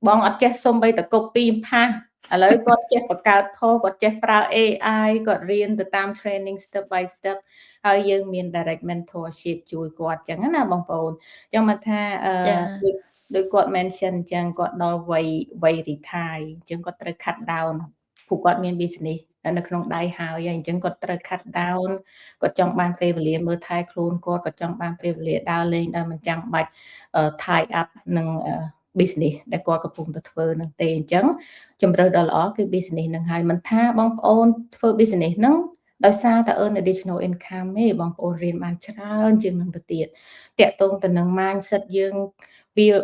បងអត់ចេះសុំបីត copy ផាសឥឡូវគាត់ចេះបង្កើតផុសគាត់ចេះប្រើ AI គាត់រៀនទៅតាម training step by step ហើយយើងមាន direct mentorship ជួយគាត់ចឹងណាបងប្អូនចឹងមកថាដោយគាត់ mention អញ្ចឹងគាត់ដល់វ័យ retire អញ្ចឹងគាត់ត្រូវ cut down ព្រោះគាត់មាន business នៅក្នុងដៃហើយអញ្ចឹងគាត់ត្រូវ cut down គាត់ចង់បានពេលវេលាមើលថែខ្លួនគាត់ចង់បានពេលវេលាដើរលេងដែលមិនចាំបាច់ tie up នឹង business ដែលគាត់កំពុងតែធ្វើនឹងទេអញ្ចឹងជំរើសដ៏ល្អគឺ business នឹងហើយមិនថាបងប្អូនធ្វើ business ហ្នឹងដោយសារតែ earn additional income ទេបងប្អូនរៀនបានច្រើនជាងនឹងទៅទៀតតាក់ទងទៅនឹង mindset យើង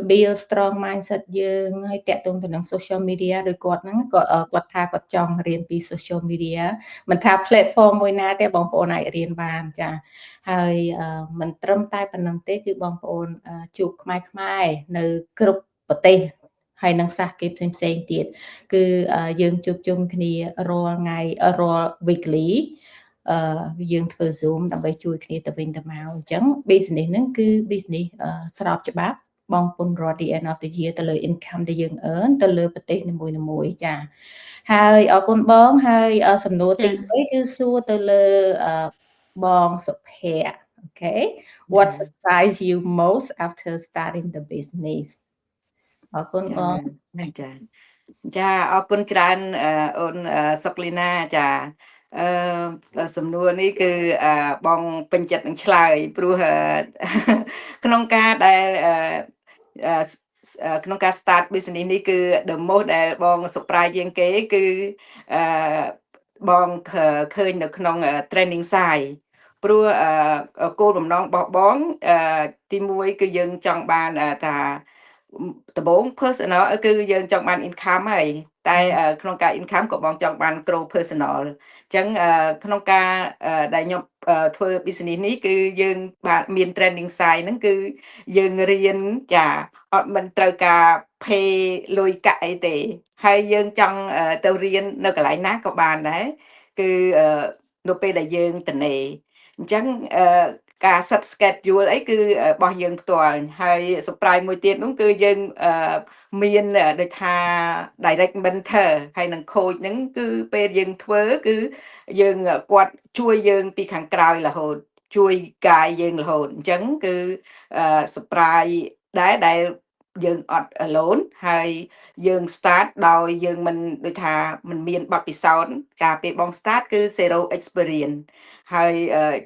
build strong mindset យើងហើយតាក់ទងទៅនឹង social media ដោយគាត់ហ្នឹងគាត់ថាគាត់ចង់រៀនពី social media មិនថា platform មួយណាទេបងប្អូនអាចរៀនបានចាហើយមិនត្រឹមតែប៉ុណ្្នឹងទេគឺបងប្អូនជួបខ្មែរនៅគ្រប់ប្រទេសហើយនឹងសាសគេផ្សេងទៀតគឺយើងជួបជុំគ្នារាល់ថ្ងៃរាល់ weekly យើងធ្វើ Zoom ដើម្បីជួយគ្នាទៅវិញទៅមកអញ្ចឹង business ហ្នឹងគឺ business ស្របច្បាប់បងពុនរត់ the end of the year ទៅលើ income ដែលយើង earn ទៅលើប្រទេសនីមួយៗចាហើយអរគុណបងហើយសំណួរទី3គឺសួរទៅលើបងសុភ័ក្រ okay what surprised you most after starting the business អរគុណបងចាអរគុណច្រើនអូនសុកលីណាចាសំណួរនេះគឺបងពេញចិត្តនឹងឆ្លើយព្រោះក្នុងការដែលក្នុងការ start business នេះគឺ the most ដែលបង surprise ជាងគេគឺបងឃើញនៅក្នុង training side ព្រោះគោលបំណងរបស់បងទី1គឺយើងចង់បានថាដំបូង personal គឺយើងចង់បាន income ហើយតែក្នុងការ income ក៏បងចង់បាន grow personal អញ្ចឹងក្នុងការដែលខ្ញុំធ្វើ business នេះគឺយើងបានមាន training side ហ្នឹងគឺយើងរៀនចាអត់មិនត្រូវការ pay លុយកាក់អីទេហើយយើងចង់ទៅរៀននៅកន្លែងណាក៏បានដែរគឺនៅពេលដែលយើងត្នេអញ្ចឹងការ set schedule អីគឺរបស់យើងផ្ទាល់ហើយ surprise មួយទៀតនោះគឺយើងមានដូចថា direct mentor ហើយនឹង coach ហ្នឹងគឺពេលយើងធ្វើគឺយើងគាត់ជួយយើងពីខាងក្រោយរហូតជួយកាយយើងរហូតអញ្ចឹងគឺ surprise ដែលយើងអត់ alone ហើយយើង start ដោយយើងមិនដូចថាមិនមានបទពិសោធន៍ការពេលបង start គឺ zero experience ហើយ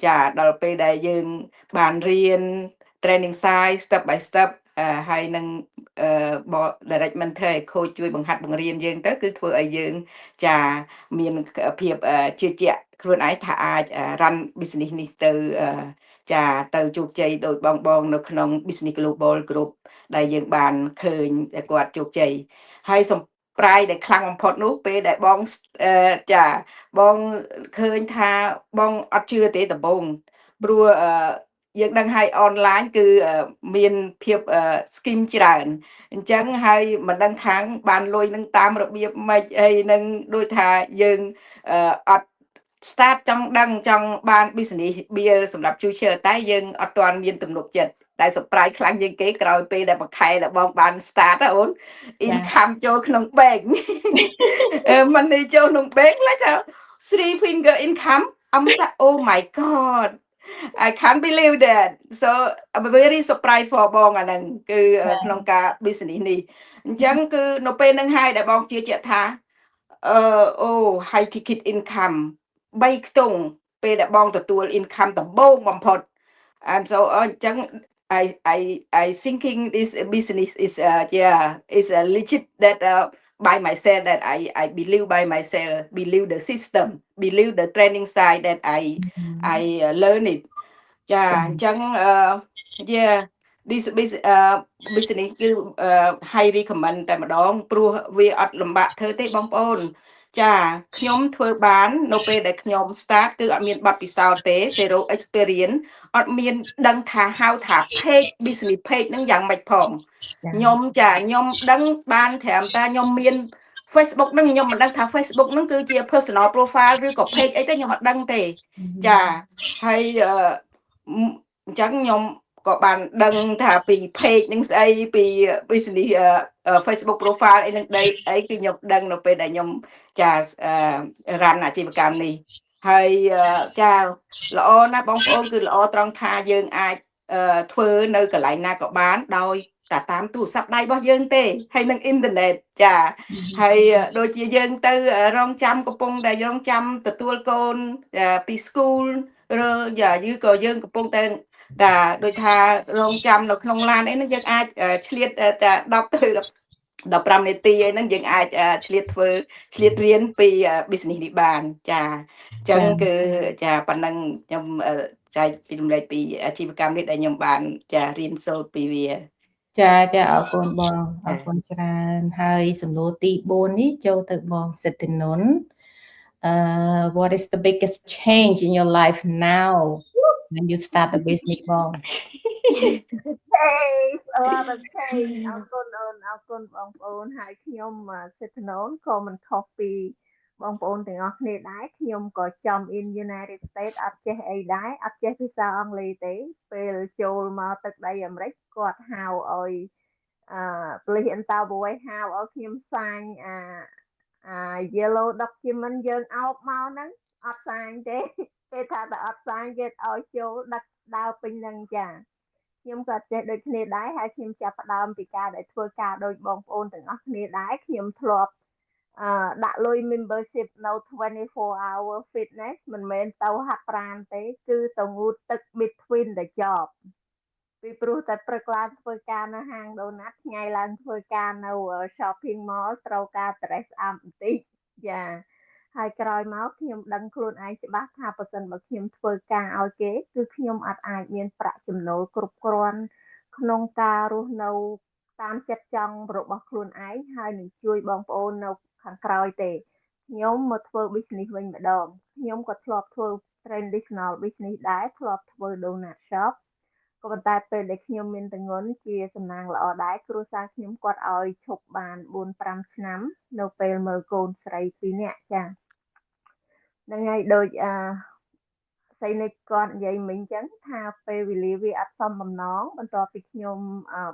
ចាដល់ពេលដែលយើងបានរៀន training side step by step ហើយនឹងdirect mentor ឲ្យ coach ជួយបង្ហាត់បង្រៀនយើងទៅគឺធ្វើឲ្យយើងចាមានភាពជឿជាក់ខ្លួនឯងថាអាច run business នេះទៅចាទៅជោគជ័យដោយបងនៅក្នុង business global group ដែលយើងបានឃើញតែគាត់ជោគជ័យហើយsurprise ដែលខ្លាំងបំផុតនោះពេលដែលបងចាបងឃើញថាបងអត់ជឿទេដំបូងព្រោះ យើងដឹងហើយ online គឺមានភាព scheme ច្រើនអញ្ចឹងហើយមិនដឹងថាបានលុយនឹងតាមរបៀបម៉េចអីនឹងដូចថាយើងអត់ start ចង់ដឹងចង់បាន business build សម្រាប់ជួយ share តែយើងអត់ទាន់មានទំនុកចិត្តតែ surprise ខ្លាំងជាងគេក្រោយពេលដែលមួយខែដែលបងបាន start អូន income ចូលក្នុង bank មិននេះចូលក្នុង bank ឡើយថា three finger income អំសា oh my god I can't believe that so I'm very surprised for បងអាហ្នឹងគឺក្នុងការ business នេះអញ្ចឹងគឺនៅពេលហ្នឹងហើយដែលបងជឿជាក់ថាអូ high ticket income 3ខ្ទង់ពេលដែលបងទទួល income ដំបូងបំផុត and so អញ្ចឹង I thinking this business is is legit that by myself that I believe by myself believe the system believe the training side that I learn it ចាអញ្ចឹងthis business គឺ high recommend តែម្ដងព្រោះវាអត់លំបាកធ្វើទេបងប្អូនចាខ្ញុំធ្វើបាននៅពេលដែលខ្ញុំ start គឺអត់មានបទពិសោធន៍ទេ zero experience អត់មានដឹងថាហៅថា page business page ហ្នឹងយ៉ាងម៉េចផងខ្ញុំដឹងបានត្រឹមតែខ្ញុំមាន Facebook ហ្នឹងខ្ញុំមិនដឹងថា Facebook ហ្នឹងគឺជា personal profile ឬក៏ page អីទេខ្ញុំអត់ដឹងទេចាហើយអញ្ចឹងខ្ញុំក៏បានដឹងថាពី page ហ្នឹងស្អីពី business Facebook profile អីហ្នឹងអីគឺខ្ញុំដឹងនៅពេលដែលខ្ញុំចារ៉ាន់អាជីវកម្មនេះហើយចាល្អណាស់បងប្អូនគឺល្អត្រង់ថាយើងអាចធ្វើនៅកន្លែងណាក៏បានដោយតែតាមទូរស័ព្ទដៃរបស់យើងទេហើយនឹងអ៊ីនធឺណិតចាហើយដូចជាយើងទៅរងចាំកំពុងតែរងចាំទទួលកូនពី school ឬយឺក៏យើងកំពុងតែដូចថារងចាំនៅក្នុងឡានអីហ្នឹងយើងអាចឆ្លៀតតែ10ទៅ15នាទីអីហ្នឹងយើងអាចឆ្លៀតរៀនពី business នេះបានចាអញ្ចឹងគឺចាប៉ុណ្ណឹងខ្ញុំចែកពីរំលែកពីអាជីវកម្មនេះដែលខ្ញុំបានចារៀនសូត្រពីវាចាអរគុណបងអរគុណច្រើនហើយសំណួរទី4នេះចូលទៅបងសិទ្ធិនុនwhat is the biggest change in your life now when you start the business បង អរគុណបងប្អូនហើយខ្ញុំសិទ្ធិនុនក៏មិនខុសពីបងប្អូនទាំងអស់គ្នាដែរខ្ញុំក៏ចំ in United States អត់ចេះអីដែរអត់ចេះភាសាអង់គ្លេសទេពេលចូលមកទឹកដីអាមេរិកគាត់ហៅឲ្យpolice interview ហៅឲ្យខ្ញុំសាញyellow document យើងអោបមកហ្នឹងអត់សាញទេគេថាតែអត់សាញគេឲ្យចូលដឹកដើរពេញហ្នឹងចាខ្ញុំក៏ចេះដូចគ្នាដែរហើយខ្ញុំចាប់ផ្ដើមពីការដែលធ្វើការដូចបងប្អូនទាំងអស់គ្នាដែរខ្ញុំធ្លាប់ដាក់លុយ membership នៅ24 hour fitness មិនមែនទៅហាត់ប្រាណទេគឺទៅងូតទឹក between the job ពីព្រោះតែព្រឹកឡើងធ្វើការនៅហាងដូណាត់ថ្ងៃឡើងធ្វើការនៅ shopping mall ត្រូវការ dress up បន្តិចចាហើយក្រោយមកខ្ញុំដឹងខ្លួនឯងច្បាស់ថាបើសិនបើខ្ញុំធ្វើការឲ្យគេគឺខ្ញុំអត់អាចមានប្រាក់ចំណូលគ្រប់គ្រាន់ក្នុងការរស់នៅតាមចិត្តចង់របស់ខ្លួនឯងហើយនឹងជួយបងប្អូននៅខាងក្រោយទេខ្ញុំមកធ្វើ business វិញម្ដងខ្ញុំក៏ធ្លាប់ធ្វើ traditional business ដែរធ្លាប់ធ្វើ donut shop ក៏ប៉ុន្តែពេលដែលខ្ញុំមានទងន់ជាសំណាងល្អដែរគ្រួសារខ្ញុំគាត់ឲ្យឈប់បាន 4-5 ឆ្នាំនៅពេលមើលកូនស្រី2នាក់ចាហ្នឹងហើយដូចស្រីនេះគាត់និយាយមិញអញ្ចឹងថាពេលវេលាវាអត់សមបំណងបន្ទាប់ពីខ្ញុំ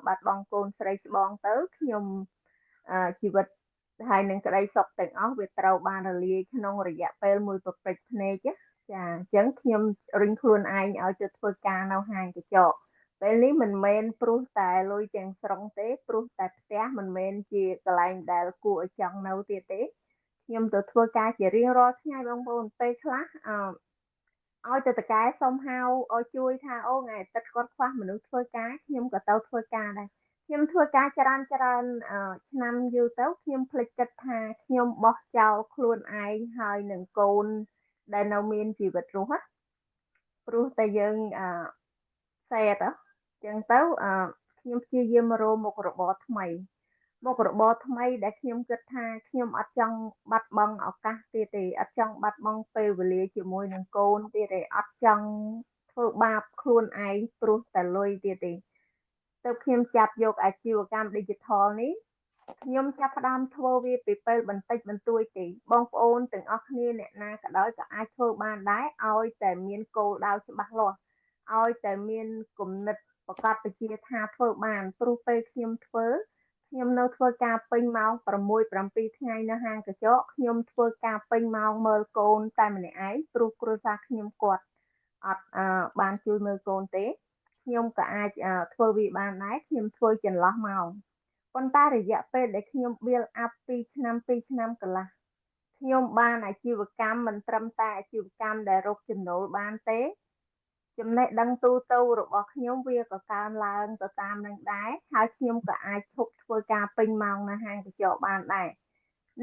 បាត់បង់កូនស្រីច្បងទៅខ្ញុំជីវិតហើយនឹងក្តីសុខទាំងអស់វាត្រូវបានរលាយក្នុងរយៈពេលមួយប្រពេចភ្នែកចាអញ្ចឹងខ្ញុំរិញខ្លួនឯងឲ្យទៅធ្វើការនៅហាងកញ្ចក់ពេលនេះមិនមែនព្រោះតែលុយទាំងស្រុងទេព្រោះតែផ្ទះមិនមែនជាកន្លែងដែលគួរឲ្យចង់នៅទៀតទេខ្ញុំទៅធ្វើការជារៀងរាល់ថ្ងៃបងប្អូនពេលខ្លះឲ្យទៅតកែសុំហៅឲ្យជួយថាអូថ្ងៃអាទិត្យគាត់ខ្វះមនុស្សធ្វើការខ្ញុំក៏ទៅធ្វើការដែរខ្ញុំធ្វើការច្រើនឆ្នាំយូរទៅខ្ញុំភ្លេចគិតថាខ្ញុំបោះចោលខ្លួនឯងហើយនឹងកូនដែលនៅមានជីវិតរស់ព្រោះតែយើងsad អញ្ចឹងទៅខ្ញុំព្យាយាមរកមុខរបរថ្មីដែលខ្ញុំគិតថាខ្ញុំអត់ចង់បាត់បង់ឱកាសទៀតទេអត់ចង់បាត់បង់ពេលវេលាជាមួយនឹងកូនទៀតទេអត់ចង់ ធ្វើបាបខ្លួនឯងព្រោះតែលុយទៀតទេទើបខ្ញុំចាប់យកអាជីវកម្ម digital នេះខ្ញុំចាប់ផ្ដើមធ្វើវាពីពេលបន្តិចបន្តួចទេបងប្អូនទាំងអស់គ្នាអ្នកណាក៏ដោយក៏អាចធ្វើបានដែរឲ្យតែមានគោលដៅច្បាស់លាស់ឲ្យតែមានគំនិតប្រកបវិជ្ជាថាធ្វើបានព្រោះពេលខ្ញុំនៅធ្វើការពេញម៉ោង 6-7 ថ្ងៃនៅហាងកញ្ចក់ខ្ញុំធ្វើការពេញម៉ោងមើលកូនតែម្នាក់ឯងព្រោះគ្រួសារខ្ញុំគាត់អត់បានជួយមើលកូនទេខ្ញុំក៏អាចធ្វើវាបានដែរខ្ញុំធ្វើចន្លោះម៉ោងប៉ុន្តែរយៈពេលដែលខ្ញុំ build up 2 ឆ្នាំកន្លះខ្ញុំបានអាជីវកម្មមិនត្រឹមតែអាជីវកម្មដែលរកចំណូលបានទេចំណេះដឹងទូទៅរបស់ខ្ញុំវាក៏កើនឡើងទៅតាមនឹងដែរហើយខ្ញុំក៏អាចឈប់ធ្វើការពេញម៉ោងនៅហាងកញ្ចក់បានដែរ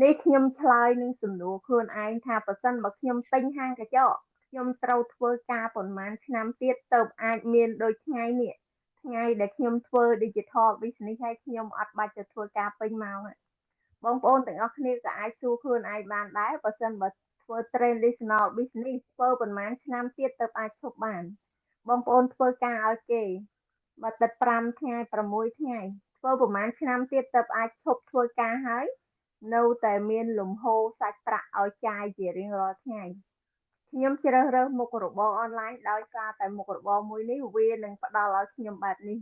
នេះខ្ញុំឆ្លើយនឹងសំណួរខ្លួនឯងថាបើសិនបើខ្ញុំទិញហាងកញ្ចក់ខ្ញុំត្រូវធ្វើការប៉ុន្មានឆ្នាំទៀតទៅអាចមានដូចថ្ងៃនេះថ្ងៃដែលខ្ញុំធ្វើ digital business ហើយខ្ញុំអត់បាច់ទៅធ្វើការពេញម៉ោងបងប្អូនទាំងអស់គ្នាក៏អាចសួរខ្លួនឯងបានដែរបើសិនបើធ្វើ traditional business ធ្វើប៉ុន្មានឆ្នាំទៀតទៅអាចឈប់បានបងប្អូនធ្វើការឲ្យគេបើទឹក5ថ្ងៃ6ថ្ងៃធ្វើប្រហែលឆ្នាំទៀតទៅអាចឈប់ធ្វើការហើយនៅតែមានលំហូរសាច់ប្រាក់ឲ្យចាយជារៀងរាល់ថ្ងៃខ្ញុំជ្រើសរើសមុខរបរអនឡាញដោយសារតែមុខរបរមួយនេះវានឹងផ្ដល់ឲ្យខ្ញុំបែបនេះ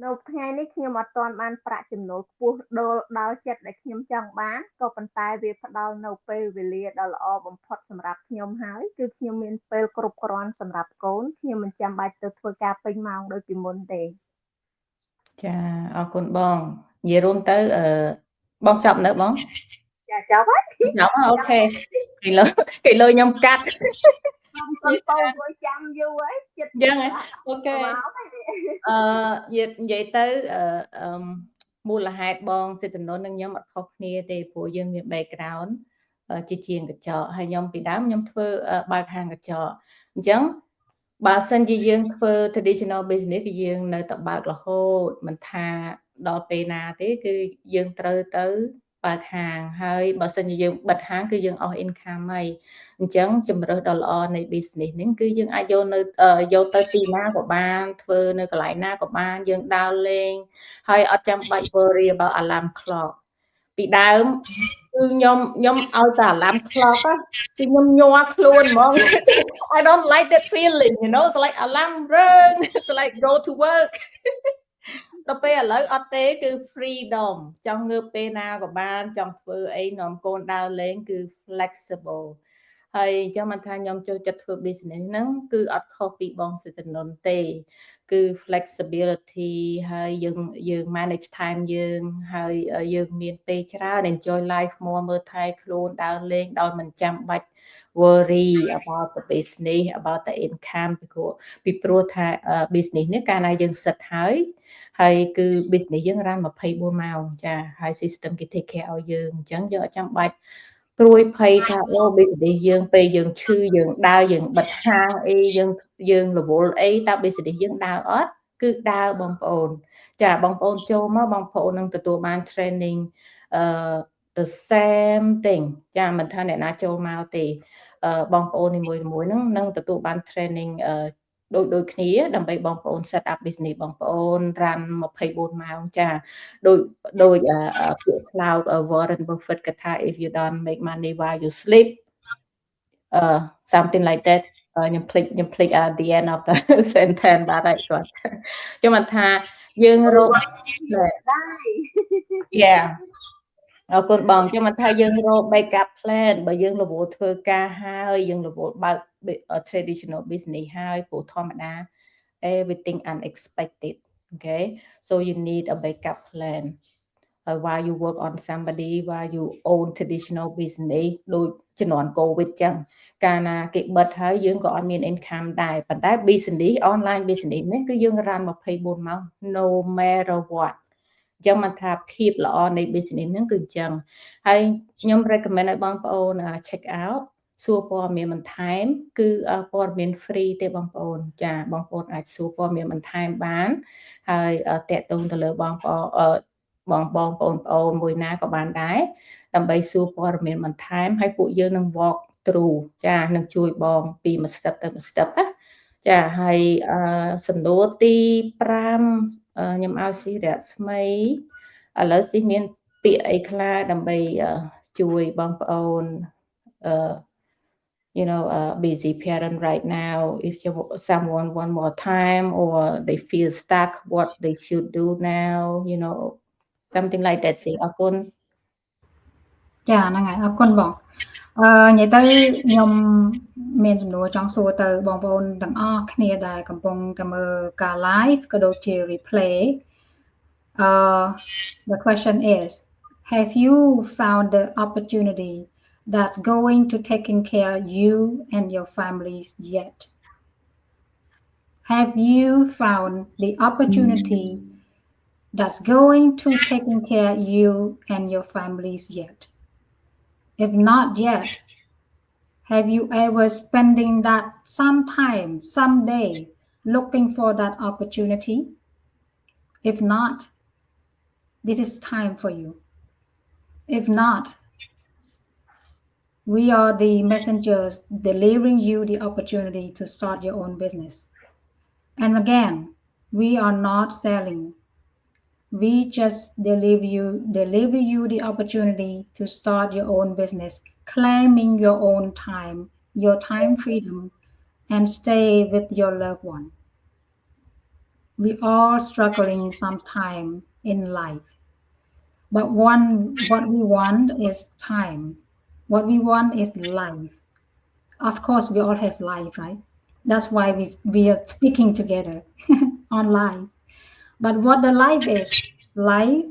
នៅថ្ងៃនេះខ្ញុំអត់ទាន់បានប្រាក់ចំណូលខ្ពស់ដល់ចិត្តដែលខ្ញុំចង់បានក៏ប៉ុន្តែវាផ្ដល់នៅពេលវេលាដ៏ល្អបំផុតសម្រាប់ខ្ញុំហើយគឺខ្ញុំមានពេលគ្រប់គ្រាន់សម្រាប់កូនខ្ញុំមិនចាំបាច់ទៅធ្វើការពេញម៉ោងដូចពីមុនទេចាអរគុណបងនិយាយរួមទៅបងចប់នៅបងចាចប់ហើយចប់អូខេគេលើខ្ញុំកាត់ខ្ញុំកំពុងធ្វើចាំយូរហើយចិត្តយ៉ាងអូខេនិយាយទៅមូលហេតុបងសេដ្ឋនននឹងខ្ញុំអត់ខុសគ្នាទេព្រោះយើងមាន background ជាជាងកញ្ចក់ហើយខ្ញុំពីដើមខ្ញុំធ្វើបើកហាងកញ្ចក់អញ្ចឹងបើសិនជាយើងធ្វើ traditional business គឺយើងនៅតែបើករហូតមិនថាដល់ពេលណាទេគឺយើងត្រូវទៅបើកហាងហើយបើសិនជាយើងបិទហាងគឺយើងអស់ income ហើយអញ្ចឹងជំរើសដ៏ល្អនៃ business នេះគឺយើងអាចយកទៅទីណាក៏បានធ្វើនៅកន្លែងណាក៏បានយើងដើរលេងហើយអត់ចាំបាច់ worry about alarm clock ពីដើមគឺខ្ញុំឲ្យតែ alarm clock គឺខ្ញុំញ័រខ្លួនហ្មង I don't like that feeling you know it's like alarm rung it's like go to work ដល់ពេលឥឡូវអត់ទេគឺ freedom ចង់ងើបពេលណាក៏បានចង់ធ្វើអីនាំកូនដើរលេងគឺ flexible ហើយអញ្ចឹងមិនថាខ្ញុំចូលចិត្តធ្វើ business ហ្នឹងគឺអត់ខុសពីបងសិទ្ធិននទេគឺ flexibility ហើយយើង manage time យើងហើយយើងមានពេលច្រើន enjoy life more មើលថែខ្លួនដើរលេងដោយមិនចាំបាច់ worry about the business about the income ពីព្រោះថា business នេះកាលណាយើងសិតហើយគឺ business យើងរ៉ាន24ម៉ោងចាហើយ system គេ take care ឲ្យយើងអញ្ចឹងយើងអត់ចាំបាច់ព្រួយភ័យថាអូ business យើងពេលយើងឈឺយើងដើរយើងបិទហាងអីយើងរវល់អីតើ business យើងដើរអត់គឺដើរបងប្អូនចាបងប្អូនចូលមកបងប្អូននឹងទទួលបាន training the same thing ចាមិនថាអ្នកណាចូលមកទេបងប្អូននីមួយៗហ្នឹងនឹងទទួលបាន training ដូចគ្នាដើម្បីបងប្អូន set up business បងប្អូន run 24ម៉ោងចាដូចពាក្យស្លោក Warren Buffett គេថា if you don't make money while you sleep something like that ខ្ញុំភ្លេច the end of the sentence បាទហើយគាត់ខ្ញុំថាយើងរកYeah អរគុណបងខ្ញុំថាយើងរក backup plan បើយើងរវល់ធ្វើការហើយយើងរវល់បើក traditional business ហើយព្រោះធម្មតា everything unexpected okay so you need a backup plan while you work on somebody while you own traditional business ដូចជំនាន់ COVID ចឹងកាលណាគេបិទហើយយើងក៏អត់មាន income ដែរប៉ុន្តែ business online business នេះគឺយើង run 24ម៉ោង no matter whatចឹងមកថាភាពល្អនៃ business ហ្នឹងគឺអញ្ចឹងហើយខ្ញុំ recommend ឲ្យបងប្អូន check out សួរព័ត៌មានបន្ថែមគឺព័ត៌មាន free ទេបងប្អូនចាបងប្អូនអាចសួរព័ត៌មានបន្ថែមបានហើយតាក់ទងទៅលើបងប្អូនមួយណាក៏បានដែរដើម្បីសួរព័ត៌មានបន្ថែមហើយពួកយើងនឹង walk through ចានឹងជួយបងពីមួយ step ទៅមួយ step ណា ចាហើយសំណួរទី5ខ្ញុំឲ្យស៊ីរស្មីឥឡូវស៊ីមានពាក្យអីខ្លះដើម្បីជួយបងប្អូនbusy parent right now if someone one more time or they feel stuck what they should do now something like that ស៊ីអរគុណចាហ្នឹងហើយអរគុណបងនិយាយទៅខ្ញុំមានសំណួរចង់សួរទៅបងប្អូនទាំងអស់គ្នាដែលកំពុងតែមើលការ live ក៏ដូចជា replay the question is have you found the opportunity that's going to taking care of you and your families yet have you found the opportunity that's going to taking care of you and your families yet if not yet have you ever spending that sometime someday looking for that opportunity if not this is time for you if not we are the messengers delivering you the opportunity to start your own business and again we are not selling we just deliver you the opportunity to start your own business claiming your own time your time freedom and stay with your loved one we all struggling sometime in life but what we want is time what we want is life of course we all have life right that's why we are speaking together on live but what the life is life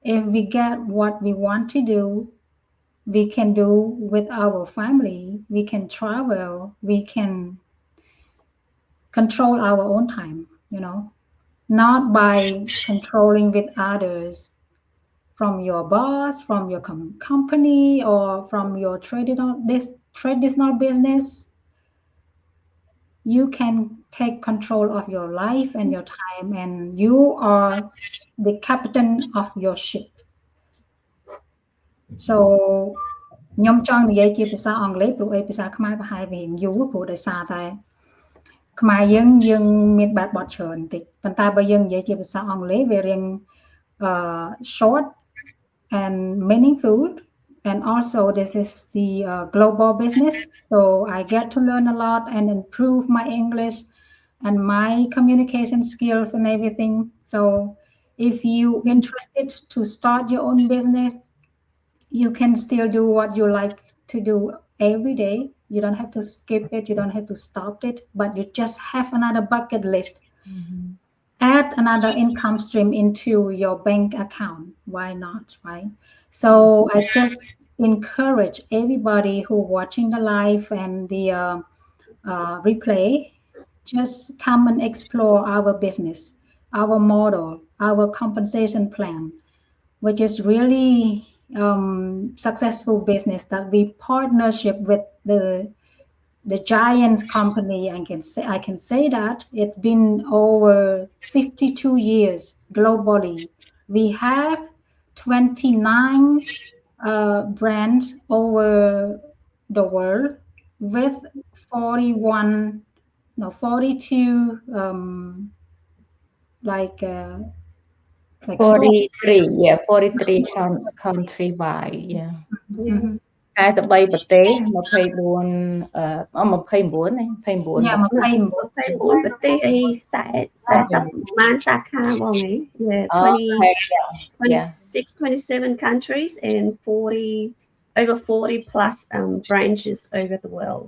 if we get what we want to do we can do with our family we can travel we can control our own time not by controlling with others from your boss from your company or from your traditional business you can take control of your life and your time and you are the captain of your ship so ខ្ញុំចង់និយាយជាភាសាអង់គ្លេសព្រោះភាសាខ្មែរប្រហែលវាយូរព្រោះដោយសារតែខ្មែរយើងមានបែបបទច្រើនបន្តិចប៉ុន្តែបើយើងនិយាយជាភាសាអង់គ្លេសវារៀង short and meaningful and also this is the global business so I get to learn a lot and improve my English and my communication skills and everything so if you interested to start your own business you can still do what you like to do every day you don't have to skip it you don't have to stop it but you just have another bucket list add another income stream into your bank account why not right so I just encourage everybody who watching the live and the replay just come and explore our business our model our compensation plan which is really successful business that we partnership with the giant company I can say that it's been over 52 years globally we have 29 brands over the world with 42 like 43 43 country wide 43ប្រទេស24 29ប្រទេសអី40ម៉ានសាខាបងអី 27 countries and over 40 plus branches over the world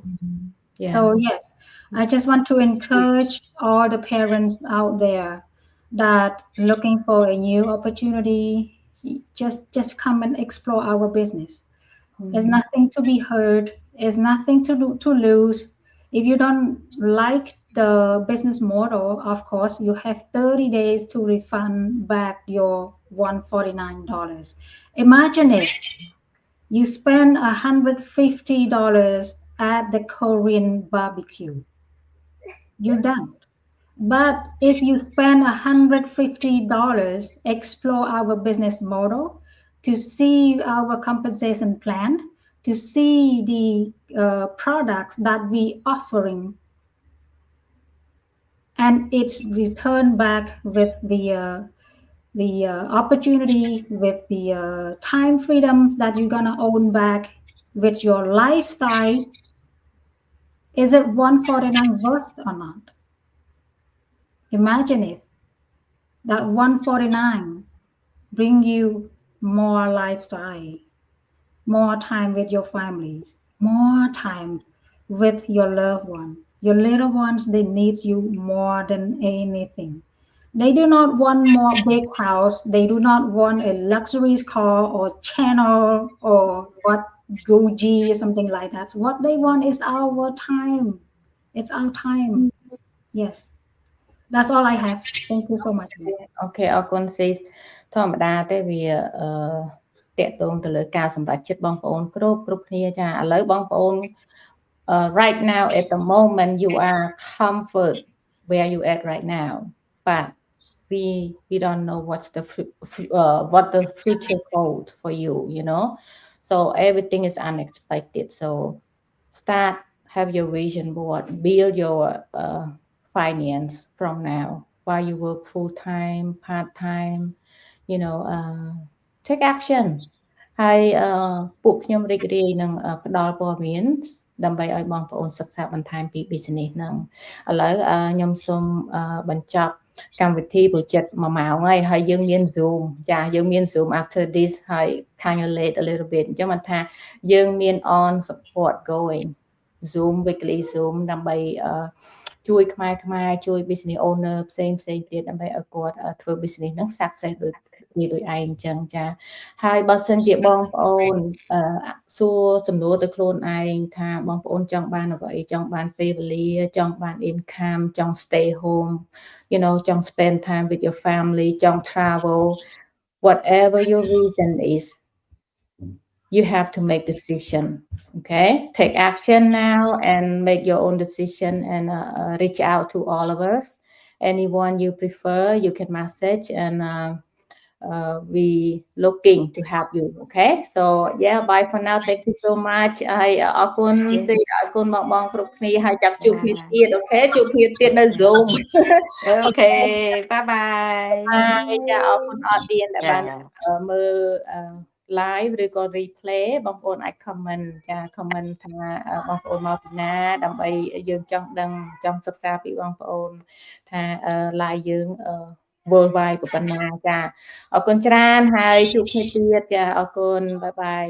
so yes I just want to encourage all the parents out there that looking for a new opportunity just come and explore our business there's nothing to be heard there's nothing to lose if you don't like the business model of course you have 30 days to refund back your $149 imagine if you spend $150 at the Korean barbecue you're done but if you spend $150 explore our business model to see our compensation plan to see the products that we offering and it's returned back with the opportunity, with the time freedoms that you're gonna own back, with your lifestyle. Is it 149 worth or not? Imagine it. That 149 bring you more lifestyle, more time with your families, more time with your loved one. Your little ones, they need you more than anything. They do not want more big house. They do not want a luxury car or channel or what Gucci or something like that. What they want is our time. It's our time. Yes. That's all I have. Thank you so much. អូខេអរគុណស៊ីធម្មតាទេវាតកតងទៅលើការសម្រេចចិត្តបងប្អូនគ្រប់គ្នាចាឥឡូវបងប្អូន right now at the moment you are comfort where you at right now but we don't know what the future hold for you, you know, so everything is unexpected. So start have your vision board, build your finance from now while you work full-time, part-time, you know, take action ហើយពួកខ្ញុំរីករាយនឹងផ្ដល់ព័ត៌មានដើម្បីឲ្យបងប្អូនសិក្សាបន្ថែមពី business ហ្នឹងឥឡូវខ្ញុំសូមបញ្ចប់កម្មវិធីព្រោះចិត្ត1ម៉ោងហើយយើងមាន Zoom ចាយើងមាន Zoom after this ហើយ kind of late a little bit អញ្ចឹងមិនថាយើងមាន on support going Zoom weekly Zoom ដើម្បីជួយខ្មែរជួយ business owner ផ្សេងទៀតដើម្បីឲ្យគាត់ធ្វើ business ហ្នឹង success ដូចឯងអញ្ចឹងចាហើយបើសិនជាបងប្អូនសួរសំណួរទៅខ្លួនឯងថាបងប្អូនចង់បានអ្វីចង់បានពេលវេលាចង់បាន income ចង់ stay home you know ចង់ spend time with your family ចង់ travel whatever your reason is you have to make decision okay take action now and make your own decision and reach out to all of us anyone you prefer you can message and we looking to help you okay so yeah bye for now thank you so much ហើយអរគុណស៊ីអរគុណបងគ្រប់គ្នាហើយចាប់ជួបគ្នាទៀតអូខេជួបគ្នាទៀតនៅ Zoom អូខេ bye bye ចាអរគុណ audience ដែលបានមើលlive ឬក៏ replay បងប្អូនអាច comment ចា comment ថាបងប្អូនមកពីណាដើម្បីយើងចង់ដឹងចង់សិក្សាពីបងប្អូនថា live យើងworldwide ប៉ុណ្ណាចាអរគុណច្រើនហើយជួបគ្នាទៀតចាអរគុណបាយបាយ